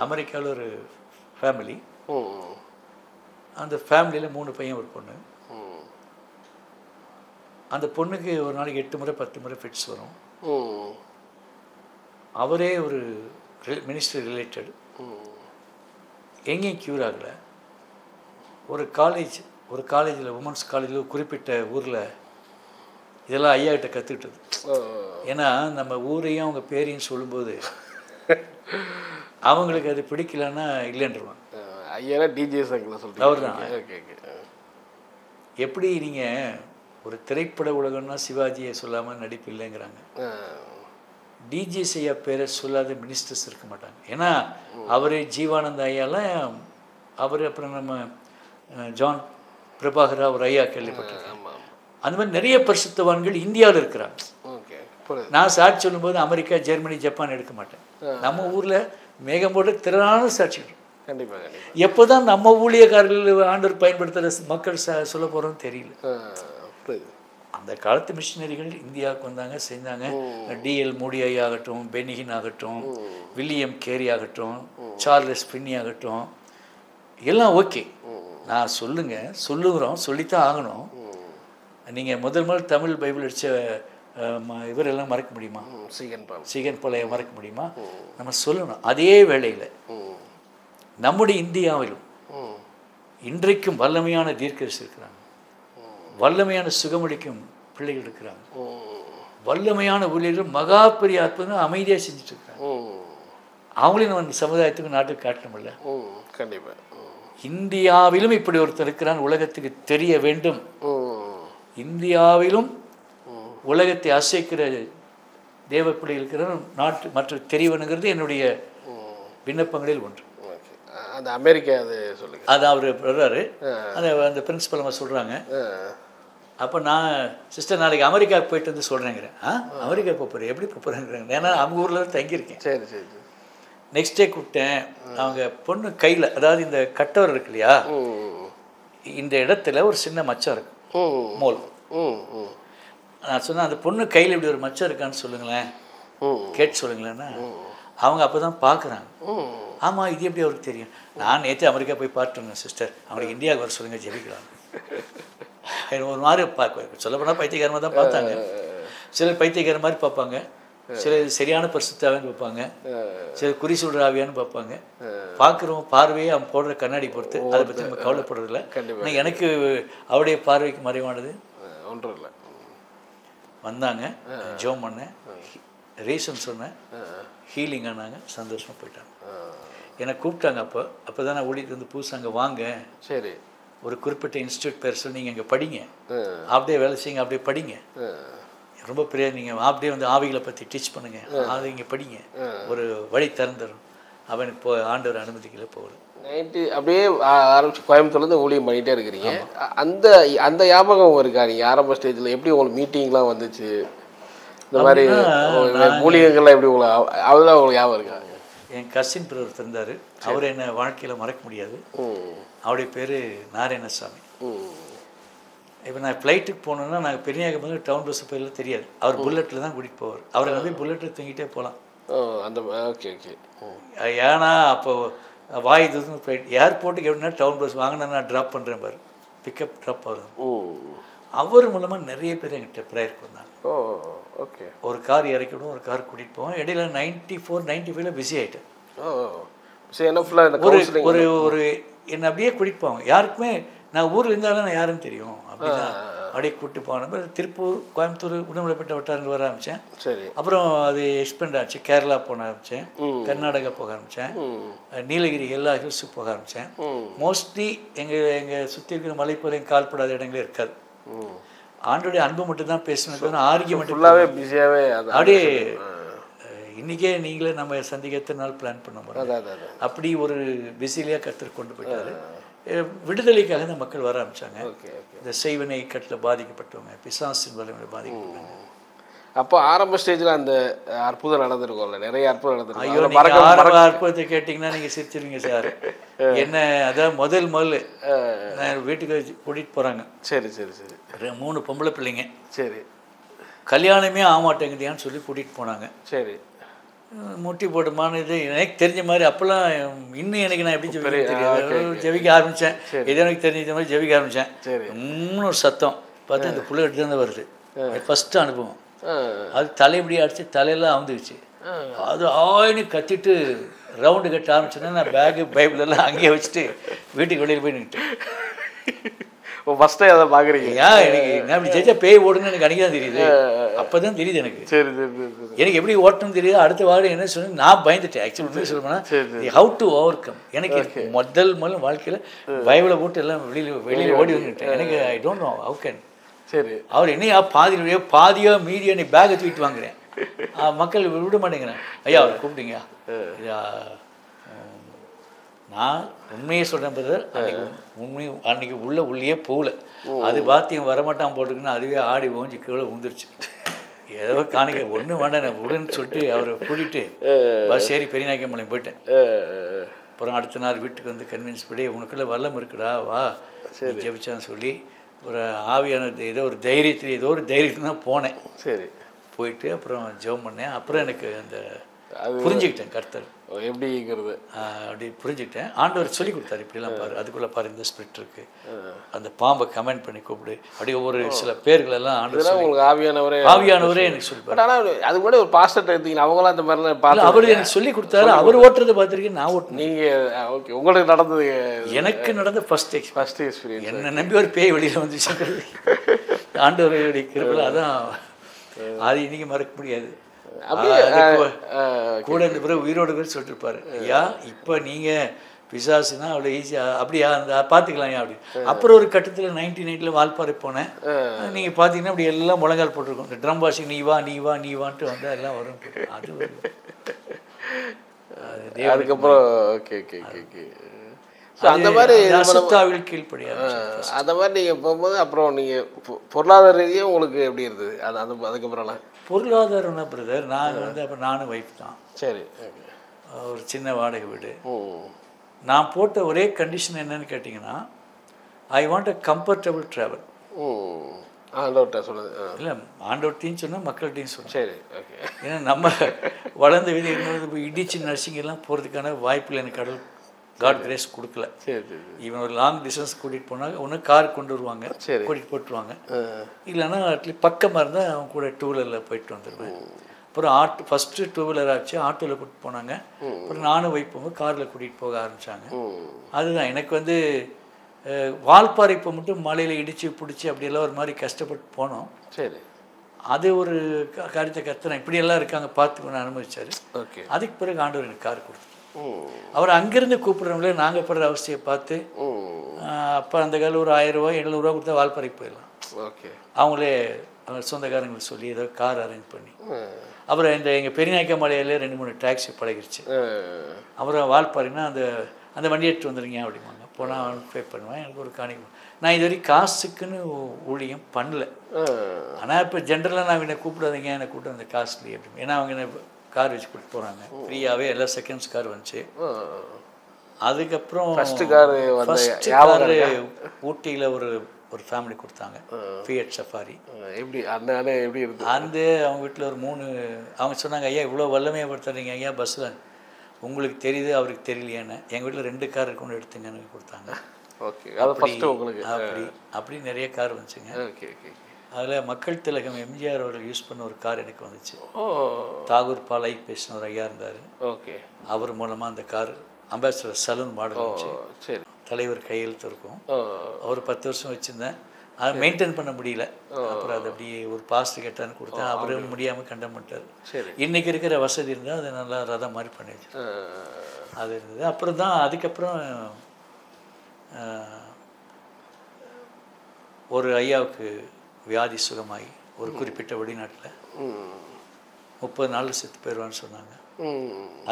அமெரிக்காவில் ஒரு ஃபேமிலி, அந்த ஃபேமிலியில் 3 பையன் ஒரு பொண்ணு. அந்த பொண்ணுக்கு ஒரு நாளைக்கு 8 முறை 10 முறை ஃபிட்ஸ் வரும். அவரே ஒரு மினிஸ்ட்ரி ரிலேட்டட், எங்கேயும் க்யூர் ஆகலை. ஒரு காலேஜில் உமன்ஸ் காலேஜில் குறிப்பிட்ட ஊரில் இதெல்லாம் ஐயா கிட்ட கற்றுக்கிட்டது. ஏன்னா நம்ம ஊரையும் அவங்க பேரையும் சொல்லும்போது அவங்களுக்கு அது பிடிக்கலன்னா இல்லைன்றவாங்க. ஐயா டிஜே சங்கில் சொல்லிட்டு அவர் தான். எப்படி நீங்கள் ஒரு திரைப்பட உலகம்னா சிவாஜியை சொல்லாமல் நடிப்பு இல்லைங்கிறாங்க. டிஜிஎஸ் ஐயா பேரை சொல்லாத மினிஸ்டர்ஸ் இருக்க மாட்டாங்க. ஏன்னா அவர் ஜீவானந்த ஐயாலாம், அவர் அப்புறம் நம்ம ஜான் பிரபாகரா ஒரு ஐயா கேள்விப்பட்டிருக்காங்க. அந்த மாதிரி நிறைய பரிசுத்தவான்கள் இந்தியாவில் இருக்கிறாங்க. நான் சாட்சி சொல்லும்போது அமெரிக்கா, ஜெர்மனி, ஜப்பான் எடுக்க மாட்டேன். நம்ம ஊரில் மேகம் போட்டு திரளான சாட்சிகள். கண்டிப்பாக எப்போ தான் நம்ம ஊழியக்காரர்கள் ஆண்டவர் பயன்படுத்துகிற மக்கள் சொல்ல போகிறோன்னு தெரியல. அந்த காலத்து மிஷினரிகள் இந்தியாவுக்கு வந்தாங்க, செஞ்சாங்க. டிஎல் மூடி ஐயா ஆகட்டும், பெனிகின் ஆகட்டும், வில்லியம் கேரி ஆகட்டும், சார்லஸ் பின்னி ஆகட்டும், எல்லாம் ஓகே. நான் சொல்லுகிறோம், சொல்லித்தான் ஆகணும். நீங்கள் முதல் தமிழ் பைபிள் அடித்த இவரெல்லாம் மறக்க முடியுமா? சீகன் பாளைய மறக்க முடியுமா? நம்ம சொல்லணும். அதே வேளையில் நம்முடைய இந்தியாவிலும் இன்றைக்கும் வல்லமையான தீர்க்கதரிசி இருக்கிறாங்க, வல்லமையான சுகமளிக்கும் பிள்ளைகள் இருக்கிறாங்க, வல்லமையான ஊழியர்கள் மகா பெரிய அற்புதம் அமைதியாக செஞ்சுட்டு இருக்கிறாங்க. அவங்களையும் நம்ம சமுதாயத்துக்கு நாட்டுக்கு காட்டணும்ல. கண்டிப்பாக இந்தியாவிலும் இப்படி ஒருத்தர் இருக்கிறான், உலகத்துக்கு தெரிய வேண்டும். இந்தியாவிலும் உலகத்தை அசைக்கிற தேவப்பிள்ளை இருக்கிற நாட்டு மற்ற தெரியவனுங்கிறது என்னுடைய விண்ணப்பங்களில் ஒன்று. அந்த அமெரிக்கா அது சொல்லுங்க, அது அவர் வர்றாரு, அந்த பிரின்சிபல் அம்மா சொல்கிறாங்க. அப்போ நான் சிஸ்டர் நாளைக்கு அமெரிக்காவுக்கு போயிட்டு வந்து சொல்கிறேங்கிறேன். அமெரிக்கா போகிறேன், எப்படி போகிறேங்கிறாங்க. ஏன்னா அவங்க ஊரில் தங்கியிருக்கேன். சரி சரி. நெக்ஸ்ட் டே கூப்பிட்டேன். அவங்க பொண்ணு கையில், அதாவது இந்த கட்டவர் இருக்கு இல்லையா, இந்த இடத்துல ஒரு சின்ன மச்சம் இருக்கு, மோல். நான் சொன்னேன், அந்த பொண்ணு கையில் இப்படி ஒரு மச்சம் இருக்கான்னு சொல்லுங்களேன், கேட்டு சொல்லுங்களேன்னா அவங்க அப்போ தான் பார்க்குறாங்க. ஆமாம், இது எப்படி அவருக்கு தெரியும்? நான் நேற்று அமெரிக்கா போய் பார்த்துருந்தேன் சிஸ்டர், அவங்களுக்கு இந்தியாவுக்கு வர சொல்லுங்கள், ஜெபிக்கலாம். ஒரு மாதிரி சொல்லப்போனால் பைத்தியக்காரமாக தான் பார்த்தாங்க. சிலர் பைத்தியக்கார மாதிரி பார்ப்பாங்க, சிலர் சரியான பரிசுத்தாவின்னு பார்ப்பாங்க, சிலர் குறி சொல்கிற ஆவியான்னு பார்ப்பாங்க. பார்க்குறோம் பார்வையை அவன் போடுற கண்ணாடி பொறுத்து, அதை பற்றி நம்ம கவலைப்படுறதில்ல. ஆனால் எனக்கு அவருடைய பார்வைக்கு மறைவானது ஒன்றும் இல்லை. வந்தாங்க, ஜெபம் பண்ணேன். ரீசன் சொன்னேன், ஹீலிங் ஆனாங்க, சந்தோஷமாக போயிட்டாங்க. என்னை கூப்பிட்டாங்க. அப்போ தான் நான் ஓடிட்டு வந்து புதுசு அங்கே வாங்க, சரி, ஒரு குறிப்பிட்ட இன்ஸ்டியூட் பேர் சொல்லி நீங்கள் இங்கே படிங்க, அப்படியே வேலை செய்யுங்க, அப்படியே படிங்க, ரொம்ப பெரிய நீங்கள் அப்படியே வந்து ஆவிகளை பற்றி டீச் பண்ணுங்கள், அதை இங்கே படிங்க, ஒரு வழி திறந்துடும். அவனுக்கு ஆண்டவர் அனுமதிக்கல போகல. நைட்டு அப்படியே ஆரம்பிச்சு கோயம்புத்தூர்லேருந்து ஊழியம் பண்ணிகிட்டே இருக்கிறீங்க. அந்த அந்த ஞாபகம் இருக்கா? நீங்கள் ஆரம்ப ஸ்டேஜில் எப்படி உங்களுக்கு மீட்டிங்லாம் வந்துச்சு, இந்த மாதிரி ஊழியங்கள்லாம் எப்படி உங்களுக்கு அதெல்லாம் உங்களுக்கு ஞாபகம் இருக்கா? என் கசின் பிரதர் இருந்தார், அவர் என்னை வாழ்க்கையில் மறக்க முடியாது. அவருடைய பேர் நாராயணசாமி. இப்போ நான் ஃப்ளைட்டுக்கு போனோன்னா நாங்கள் பெரியாக்க வந்து டவுன் பஸ் போயிடலாம் தெரியாது. அவர் புல்லட்டில் தான் கூட்டிகிட்டு போவார். அவரை வந்து புல்லட்டில் தூங்கிட்டே போகலாம். அந்த ஓகே ஓகே. ஏன்னா அப்போது வாய் தூரம் ஃப்ளைட் ஏர்போர்ட்டுக்கு எப்படின்னா டவுன் பஸ் வாங்கினா நான் ட்ராப் பண்ணுறேன் பாரு, பிக்கப் ட்ராப் ஆகுது. அவர் மூலமாக நிறைய பேர் எங்கிட்ட ப்ரேயருக்கு வந்தாங்க. ஓகே. ஒரு கார் இறக்கிவிடும், ஒரு கார் கூட்டிகிட்டு போவோம். இடையில 94, 95 பிஸி ஆகிட்டேன். ஒரு ஒரு என்னை அப்படியே கூட்டிகிட்டு போவாங்க. யாருக்குமே நான் ஊரில் இருந்தாலும் நான் யாருன்னு தெரியும். அப்படிதான் அப்படியே கூப்பிட்டு போன திருப்பூர், கோயம்புத்தூர், உடுமலைப்பேட்டை வட்டாரங்கள் வர ஆரம்பித்தேன். சரி. அப்புறம் அது எக்ஸ்பெண்ட் ஆச்சு. கேரளா போக ஆரம்பித்தேன், கர்நாடகா போக ஆரம்பித்தேன், நீலகிரி எல்லா ஹில்ஸுக்கு போக ஆரம்பித்தேன். மோஸ்ட்லி எங்கள் சுற்றி இருக்கிற மலைப்பூர் எங்கள் கால்படாத இடங்களே இருக்காது. ஆண்டோடைய அன்பு மட்டும் தான் பேசணும், ஆரோக்கியம் ஃபுல்லாகவே பிஸியாகவே அப்படியே. இன்றைக்கே நீங்களே நம்ம சந்திக்க எத்தனை நாள் பிளான் பண்ண முடியும். அப்படி ஒரு பிஸிலியாக கற்றுக் கொண்டு போயிட்டாரு. விடுதலைக்காக தான் மக்கள் வர ஆரம்பித்தாங்க. இந்த செய்வனை கட்டில் பாதிக்கப்பட்டவங்க, பிசாசின் வலிமையில் பாதிக்கப்பட்டவங்க. அப்போ ஆரம்ப ஸ்டேஜில் அந்த அற்புதம் நடந்திருக்கும்ல, நிறைய அற்புதம் நடந்திருக்கும். ஐயோ, நீங்கள் அற்புதத்தை கேட்டிங்கன்னா நீங்கள் சிரிச்சிருவீங்க சார். என்ன அதான் முதல் நான் வீட்டுக்கு கூட்டிகிட்டு போகிறாங்க. சரி சரி சரி. 3 பொம்பளை பிள்ளைங்க. சரி. கல்யாணமே ஆக மாட்டேங்குதியான்னு சொல்லி கூட்டிகிட்டு போனாங்க. சரி. முட்டி போட்டுமான இது எனக்கு தெரிஞ்ச மாதிரி அப்போல்லாம் இன்னும் எனக்கு நான் எப்படி தெரியாது. ஜெபிக்க ஆரம்பித்தேன். எது எனக்கு தெரிஞ்ச மாதிரி ஜெபிக்க ஆரம்பித்தேன். இன்னும் ஒரு சத்தம் பார்த்தா இந்த புள்ள எடுத்து தான் வருது. ஃபஸ்ட்டு அனுபவம். அது தலைப்படி அடித்து தலையெல்லாம் அவுந்துக்குச்சு. அது ஆயின்னு கத்திட்டு ரவுண்டு கட்ட ஆரம்பிச்சோன்னா நான் பேகு பைபிள் எல்லாம் அங்கேயே வச்சுட்டு வீட்டுக்கு வெளியில் போய் நின்றுட்டேன். ஃபஸ்ட்டே அதை பார்க்குறீங்க? எனக்கு நான் அப்படி ஜெயிச்சா பேய் ஓடுன்னு எனக்கு அன்றைக்கி தான் தெரியுது. அப்போ தான் தெரியுது எனக்கு. சரி சரி. எனக்கு எப்படி ஓட்டணும் தெரியுது. அடுத்த வாரம் என்ன சொன்ன நான் பயந்துட்டேன். ஆக்சுவலி உண்மையை சொல்லணும்னா ஹவு டு ஓவர் கம். எனக்கு முதல் வாழ்க்கையில் பைபிளை போட்டு எல்லாம் வெளியில் ஓடி வந்துட்டேன். எனக்கு I don't know how can. சரி. அவர் என்னையா பாதியோ மீதியோ நீ பேக்கை தூக்கிட்டு வாங்குறேன். மக்கள் விட மாட்டேங்கிறேன். ஐயா அவர் கூப்பிட்டீங்க. நான் உண்மையை சொல்கிறேன் பிரதர். அன்றைக்கி உள்ளே போகல. அது பாத்தியம் வரமாட்டான் போட்டுக்குன்னு அதுவே ஆடி ஓஞ்சி கீழே விழுந்துருச்சு. ஏதோ காணிக்க ஒன்றும் வேண்டாம் உடனே சொல்லிட்டு அவரை கூட்டிகிட்டு பஸ் ஏறி பெரியநாயக்கம்பாளையம் போயிட்டேன். அப்புறம் அடுத்த நாள் வீட்டுக்கு வந்து கன்வின்ஸ் பண்ணி உனக்குள்ளே வல்லம் இருக்குடா வா ஜெபிச்சான்னு சொல்லி ஒரு ஆவியான ஏதோ ஒரு தைரியத்தில் தான் போனேன். சரி. போயிட்டு அப்புறம் ஜெபம் பண்ணேன். அப்புறம் எனக்கு அந்த புரிஞ்சுக்கிட்டேன் கர்த்தர் எப்படிங்கிறது அப்படி புரிஞ்சுக்கிட்டேன். ஆண்டவர் சொல்லி கொடுத்தாரு, இப்படிலாம் பாரு, அதுக்குள்ளே பாரு இந்த ஸ்பிரிட் இருக்குது, அந்த பாம்பை கமெண்ட் பண்ணி கூப்பிடு, அப்படியே ஒவ்வொரு சில பேர்களெல்லாம் ஆண்டவர் உங்களுக்கு ஆவியானவரே எனக்கு சொல்லி. ஆனால் அது கூட ஒரு பாஸ்டர் எடுத்தீங்கன்னா அவங்களாம் அந்த மாதிரிலாம் பார்த்து அவர் எனக்கு சொல்லி கொடுத்தாரு. அவர் ஓட்டுறதை பார்த்துருக்கேன், நான் ஓட்டுனேன். நீங்கள் ஓகே, உங்களுக்கு நடந்தது? எனக்கு நடந்த ஃபர்ஸ்ட் எக்ஸ்பீரியன்ஸ். என்னை நம்பி ஒரு பேய் வெளியில் வந்துச்சு. ஆண்டவருடைய கிருபையில் அதான் அது இன்னைக்கு மறக்க முடியாது. கூட இந்த பிறகு உயிரோடு பேர் சொல்லிட்டுருப்பாரு, ஐயா இப்போ நீங்கள் பிசாசுனா அவ்வளோ ஈஸியாக அப்படியா அந்த பார்த்துக்கலாம் ஏன் அப்படி. அப்புறம் ஒரு கட்டத்தில் 99 வால்பாறை போனேன். நீங்கள் பார்த்தீங்கன்னா அப்படி எல்லாம் முழங்கால் போட்டிருக்கோம். இந்த ட்ரம் வாஷிங் நீ வான்ட்டு வந்தால் எல்லாம் வரும். அது அதுக்கப்புறம் ஓகே ஓகே ஓகே. அந்த மாதிரி கீழ்ப்படியாது. அந்த மாதிரி நீங்கள் போகும்போது அப்புறம் நீங்கள் பொருளாதார ரீதியாக உங்களுக்கு எப்படி இருந்தது? அது அதுக்கப்புறம்லாம் பொருளாதாரம்னா பிரதர், நாங்கள் வந்து அப்போ நானும் ஒய்ஃப் தான். சரி. ஒரு சின்ன வாடகை வீடு. நான் போட்ட ஒரே கண்டிஷன் என்னன்னு கேட்டிங்கன்னா, I want a comfortable travel. ஆண்டவர்கிட்ட சொன்னது இல்லை, ஆண்டவர்கிட்டையும் சொன்னேன், மக்கள்கிட்டையும் சொன்னேன். சரி ஓகே. ஏன்னா நம்ம வளர்ந்த விதி இப்போ இடிச்சு நர்சிங்கெல்லாம் போகிறதுக்கான வாய்ப்பில் எனக்கு கடவுள் காட் கிரேஸ் கொடுக்கல. சரி. இவன் ஒரு லாங் டிஸ்டன்ஸ் கூட்டிகிட்டு போனாங்க, ஒன்று கார் கொண்டு வருவாங்க, கூட்டிகிட்டு போட்டுருவாங்க. இல்லைன்னா அட்லீஸ்ட் பக்கமாக இருந்தால் அவன் கூட 2 வீலரில் போயிட்டு வந்துடுவேன். அப்புறம் ஃபஸ்ட்டு 2 வீலர் ஆச்சு, ஆட்டோவில் கூட்டிட்டு போனாங்க. அப்புறம் நானும் வைப்போங்க காரில் கூட்டிகிட்டு போக ஆரம்பித்தாங்க. அதுதான் எனக்கு வந்து வால்பாறை இப்போ மட்டும் மலையில் இடித்து பிடிச்சி அப்படியெல்லாம் ஒரு மாதிரி கஷ்டப்பட்டு போனோம். சரி. அது ஒரு காரியத்தை கற்றுனேன், இப்படியெல்லாம் இருக்காங்க பார்த்துக்கணும்னு அனுமதிச்சார். ஓகே. அதுக்கு பிறகு ஆண்டவர் எனக்கு கார் கொடுத்தார். அவர் அங்கேருந்து கூப்பிட்றவங்களே நாங்கள் படுற அவசியம் பார்த்து, அப்போ அந்த காலம் ஒரு 1000 ரூபா 700 கொடுத்தா வால்பாறைக்கு போயிடலாம். ஓகே. அவங்களே சொந்தக்காரங்களுக்கு சொல்லி ஏதோ கார் அரேஞ்ச் பண்ணி, அப்புறம் இந்த எங்கள் பெரியநாயக்க மலையிலே 2-3 டாக்ஸி பழகிடுச்சு. அப்புறம் வால்பாறைன்னா அந்த அந்த வண்டி எடுத்து வந்துடுங்க அப்படிம்பாங்க. போனால் பே பண்ணுவேன், எனக்கு ஒரு காணிக்க. நான் இது வரைக்கும் காசுக்குன்னு ஊழியம் பண்ணல. ஆனால் இப்போ ஜென்ரலாக நான் என்னை கூப்பிடாதீங்க, என்னை கூப்பிட்டு அந்த காஸ்ட்லி அப்படி, ஏன்னா அவங்க என்ன கார் வச்சு கூப்பிட்டு போகிறாங்க ஃப்ரீயாகவே. எல்லா செகண்ட்ஸ் கார் வந்துச்சு. அதுக்கப்புறம் ஃபஸ்ட்டு காரு ஊட்டியில் ஒரு ஃபேமிலி கொடுத்தாங்க, ஃபியட் சஃபாரி. எப்படி அந்த எப்படி இருக்கு? அந்த அவங்க வீட்டில் ஒரு 3 அவங்க சொன்னாங்க, ஐயா இவ்வளோ வல்லமையப்படுத்துறீங்க ஐயா பஸ்ஸில், உங்களுக்கு தெரியுது அவருக்கு தெரியலையான்னு. எங்கள் வீட்டில் 2 கார் இருக்குன்னு எடுத்துங்கன்னு கொடுத்தாங்க. ஓகே. அது ஃபஸ்ட்டு உங்களுக்கு அப்படி நிறைய கார் வந்துச்சுங்க. Okay okay. அதில் மக்கள் திலகம் எம்ஜிஆர் அவர்கள் யூஸ் பண்ண ஒரு கார் எனக்கு வந்துச்சு. தாகூர் பாலை பேசின ஒரு ஐயா இருந்தார். ஓகே. அவர் மூலமாக அந்த கார் அம்பாசிடர் சலூன் மாடல் வந்துச்சு. சரி. தலைவர் கையெழுத்து இருக்கும். அவர் 10 வருஷம் வச்சுருந்தேன், அதை மெயின்டைன் பண்ண முடியல. அப்புறம் அது அப்படியே ஒரு பாஸ்ட் கேட்டான்னு கொடுத்தேன், அவரும் முடியாமல் கண்டம் பண்ணிட்டார். சரி. இன்றைக்கி இருக்கிற வசதி இருந்தால் அதை நல்லா ரதம் மாதிரி பண்ணி வச்சு அது இருந்தது. அப்புறம் தான் அதுக்கப்புறம் ஒரு ஐயாவுக்கு வியாதி சுகமாகி ஒரு குறிப்பிட்ட வெளிநாட்டில் 30 நாளில் செத்து போயிடுவான்னு சொன்னாங்க.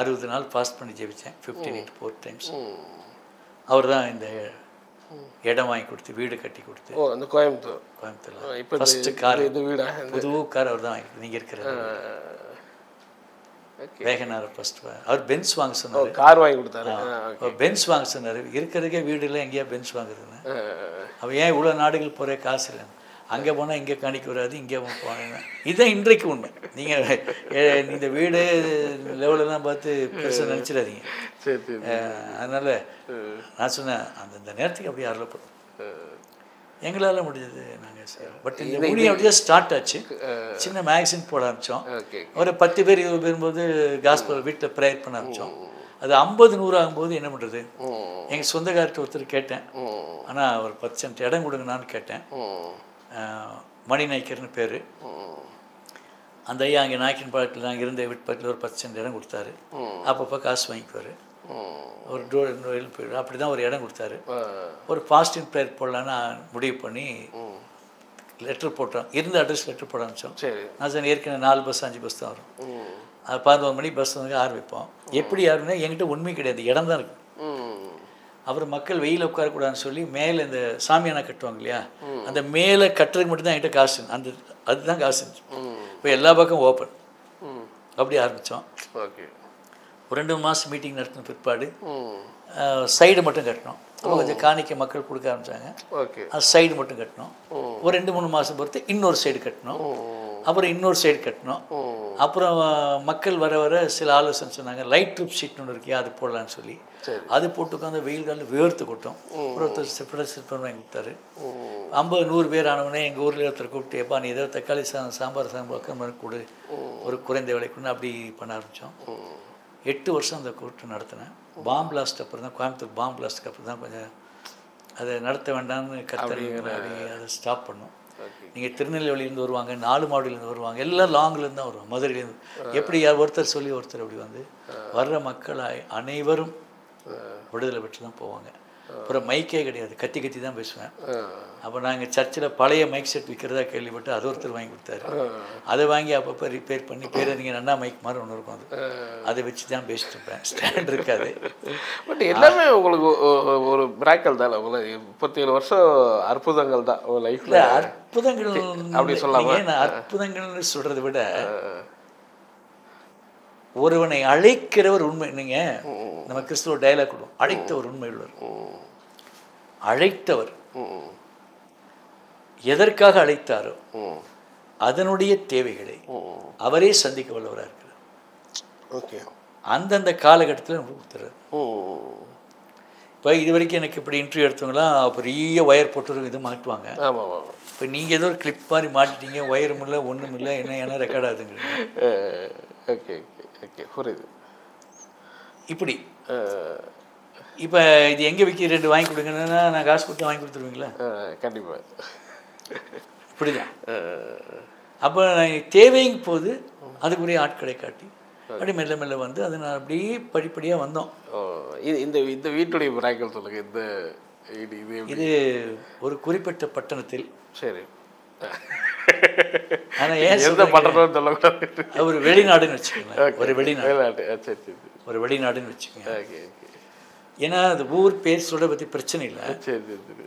60 நாள் பாஸ் பண்ணி ஜெயிச்சேன், 15 4 டைம்ஸ். அவர் தான் இந்த இடம் வாங்கி கொடுத்து வீடு கட்டி கொடுத்து. அந்த கோயம்புத்தூரில் இப்போ ஃபஸ்ட்டு கார், இது வீடு புது கார் அவர் தான் வாங்கி. நீங்கள் இருக்கிற வேகனார் ஃபர்ஸ்ட் அவர் பென்ஸ் வாங்க சொன்னார், கார் வாங்கி கொடுத்தாரு. பென்ஸ் வாங்க சொன்னார். இருக்கிறதுக்கே வீடுல எங்கேயா பென்ஸ் வாங்குறதுன்னு. அவன் ஏன் இவ்வளோ நாடுகள் போகிற காசு இல்லை, அங்கே போனால் இங்கே காணிக்க வராது, இங்கே போனேன். இதுதான் இன்றைக்கு உண்மை. நீங்கள் இந்த வீடு லெவலெல்லாம் பார்த்து பெருசாக நினச்சிடாதீங்க. அதனால் நான் சொன்னேன், அந்தந்த நேரத்துக்கு அப்படியே அருளப்படும். எங்களால் முடிஞ்சது நாங்கள் செய்யறோம். பட் இந்த ஊழியம் அப்படியே ஸ்டார்ட் ஆச்சு. சின்ன மேகசின் போட ஆரம்பித்தோம். ஒரு 10 பேர் 20 பேரும்போது காஸ்பல் வீட்டில் ப்ரேயர் பண்ண ஆரம்பித்தோம். அது 50-100 ஆகும்போது என்ன பண்ணுறது, எங்கள் சொந்தக்கார்ட்ட ஒருத்தர் கேட்டேன், ஆனால் ஒரு 10 சென்ட் இடம் கொடுங்கண்ணான்னு கேட்டேன். மணி நாய்க்கர்னு பேர். அந்த ஐயா அங்கே நாய்க்கின் பாட்டில் நாங்கள் இருந்த வீட்டு பக்கத்தில் ஒரு 10 சென்ட் இடம் கொடுத்தாரு. அப்பப்போ காசு வாங்கிக்குவார். ஒரு டோர் போயிடும். அப்படி தான் ஒரு இடம் கொடுத்தாரு. ஒரு பாசிட்டிவ் ப்ரேயர் போடலான்னு முடிவு பண்ணி லெட்டர் போட்டோம். இருந்த அட்ரஸ் லெட்டர் போட ஆரம்பித்தோம். நான் சார் ஏற்கனவே 4 பஸ் 5 பஸ் தான் வரும். அது 11 மணிக்கு பஸ் வந்து ஆரம்பிப்போம். எப்படி யாருன்னா என்கிட்ட உண்மை கிடையாது, இடம் தான் இருக்குது. அப்புறம் மக்கள் வெயில் உட்காரக்கூடாதுன்னு சொல்லி மேலே இந்த சாமியானா கட்டுவாங்க இல்லையா, அந்த மேலே கட்டுறதுக்கு மட்டும்தான் என்கிட்ட காசு, அந்த அதுதான் காசு இருந்துச்சு. இப்போ எல்லா பக்கம் ஓப்பன். அப்படி ஆரம்பித்தோம். ஓகே. ஒரு 2 மாதம் மீட்டிங் நடத்தின பிற்பாடு சைடு மட்டும் கட்டணும். அப்போ கொஞ்சம் காணிக்க மக்கள் கொடுக்க ஆரம்பித்தாங்க. அது சைடு மட்டும் கட்டணும். ஒரு 2-3 மாதம் பொறுத்து இன்னொரு சைடு கட்டணும். அப்புறம் இன்னொரு சைடு கட்டணும். அப்புறம் மக்கள் வர வர சில ஆலோசனை சொன்னாங்க, லைட் ட்ரிப் ஷீட்னு ஒன்று இருக்கியா அது போடலான்னு சொல்லி அது போட்டு உட்காந்து வெயில் காலில் வேர்த்து கொட்டும். ஒருத்தர் சிற்பம் வாங்கி கொடுத்தாரு. 50-100 பேர் ஆனவனே எங்கள் ஊரில் ஒருத்தர் கூப்பிட்டு, எப்பா நீ ஏதோ தக்காளி சாம்பார் பக்கம் கொடு, ஒரு குறைந்த விலை கொண்டு அப்படி பண்ண ஆரம்பித்தோம். 8 வருஷம் அந்த கூட்டம் நடத்தினேன். பாம் பிளாஸ்ட் அப்புறம் தான், கோயம்புத்தூர் பாம் பிளாஸ்ட்டுக்கு அப்புறம் தான் கொஞ்சம் அதை நடத்த வேண்டாம்னு கத்தரி அதை ஸ்டாப் பண்ணோம். நீங்கள் திருநெல்வேலியிலேருந்து வருவாங்க, 4 மாவட்டத்துலேருந்து வருவாங்க, எல்லாம் லாங்லேருந்து தான் வருவாங்க, மதுரையிலேருந்து. எப்படி ஒருத்தர் சொல்லி ஒருத்தர் அப்படி வந்து வர்ற மக்கள் அனைவரும் விடுதலை பெற்று தான் போவாங்க. அப்புறம் மைக்கே கிடையாது, கத்தி கத்தி தான் பேசுவேன். அப்போ நாங்கள் சர்ச்சில் பழைய மைக் செட் விற்கிறதா கேள்விப்பட்டு அது ஒருத்தர் வாங்கி கொடுத்தாரு. அதை வாங்கி அப்பப்போ ரிப்பேர் பண்ணி பேரறிஞர் அண்ணா மைக் மாதிரி ஒன்று இருக்கும், அதை வச்சு தான் பேசிட்டு இருப்பேன். ஸ்டாண்ட் இருக்காது. பட் எல்லாமே உங்களுக்கு ஒரு மிராக்கிள் தான். உங்களுக்கு 37 வருஷம் அற்புதங்கள் தான் உங்கள் லைஃப்பில். அற்புதங்கள் அப்படி சொல்லாமல், நான் அற்புதங்கள்னு சொல்கிறத விட ஒருவனை அழைக்கிறவர் உண்மை. நீங்கள் நம்ம கிறிஸ்துவ டயலாக் கொடுவோம், அழைத்தவர் உண்மை உள்ளவர். அழைத்தவர் எதற்காக அழைத்தாரோ அதனுடைய தேவைகளை அவரே சந்திக்க வல்லவராக இருக்கிறார். ஓகே. அந்தந்த காலகட்டத்தில் நம்ம கொடுத்துறாரு. இப்போ இது வரைக்கும் எனக்கு இப்படி இன்டர்வியூ எடுத்தவங்களாம் பெரிய ஒயர் போட்டு இது மாட்டுவாங்க. இப்போ நீங்கள் ஏதோ ஒரு கிளிப் மாதிரி மாட்டிட்டீங்க, ஒயரும் இல்லை ஒன்றும் இல்லை, என்ன ரெக்கார்ட் ஆகுதுங்க. ஓகே ஓகே புரியுது. இப்படி இப்போ இது எங்கே விற்கி 2 வாங்கி கொடுங்கன்னா நான் காசு கொடுத்து வாங்கி கொடுத்துருவீங்களா? கண்டிப்பாக. இப்படிதான். அப்போ தேவைங்க போது அதுக்குரிய ஆட்களை காட்டி அப்படி மெல்ல மெல்ல வந்து அதை நான் அப்படியே படிப்படியாக வந்தோம். இந்த இந்த வீட்டுடைய மிராக்கிள் சொல்லுங்க. இந்த இது ஒரு குறிப்பிட்ட பட்டணத்தில். சரி. ஆனால் ஏன் எந்த பட்டணம்னு சொல்லக்கூடாது. ஒரு வெளிநாடுன்னு வச்சுக்கோங்க. ஒரு வெளிநாடு. சரி சரி. ஒரு வெளிநாடுன்னு வச்சுக்கோங்க. Okay okay. ஏன்னா அது ஊர் பேர் சொல்கிறத பற்றி பிரச்சனை இல்லை. சரி சரி சரி.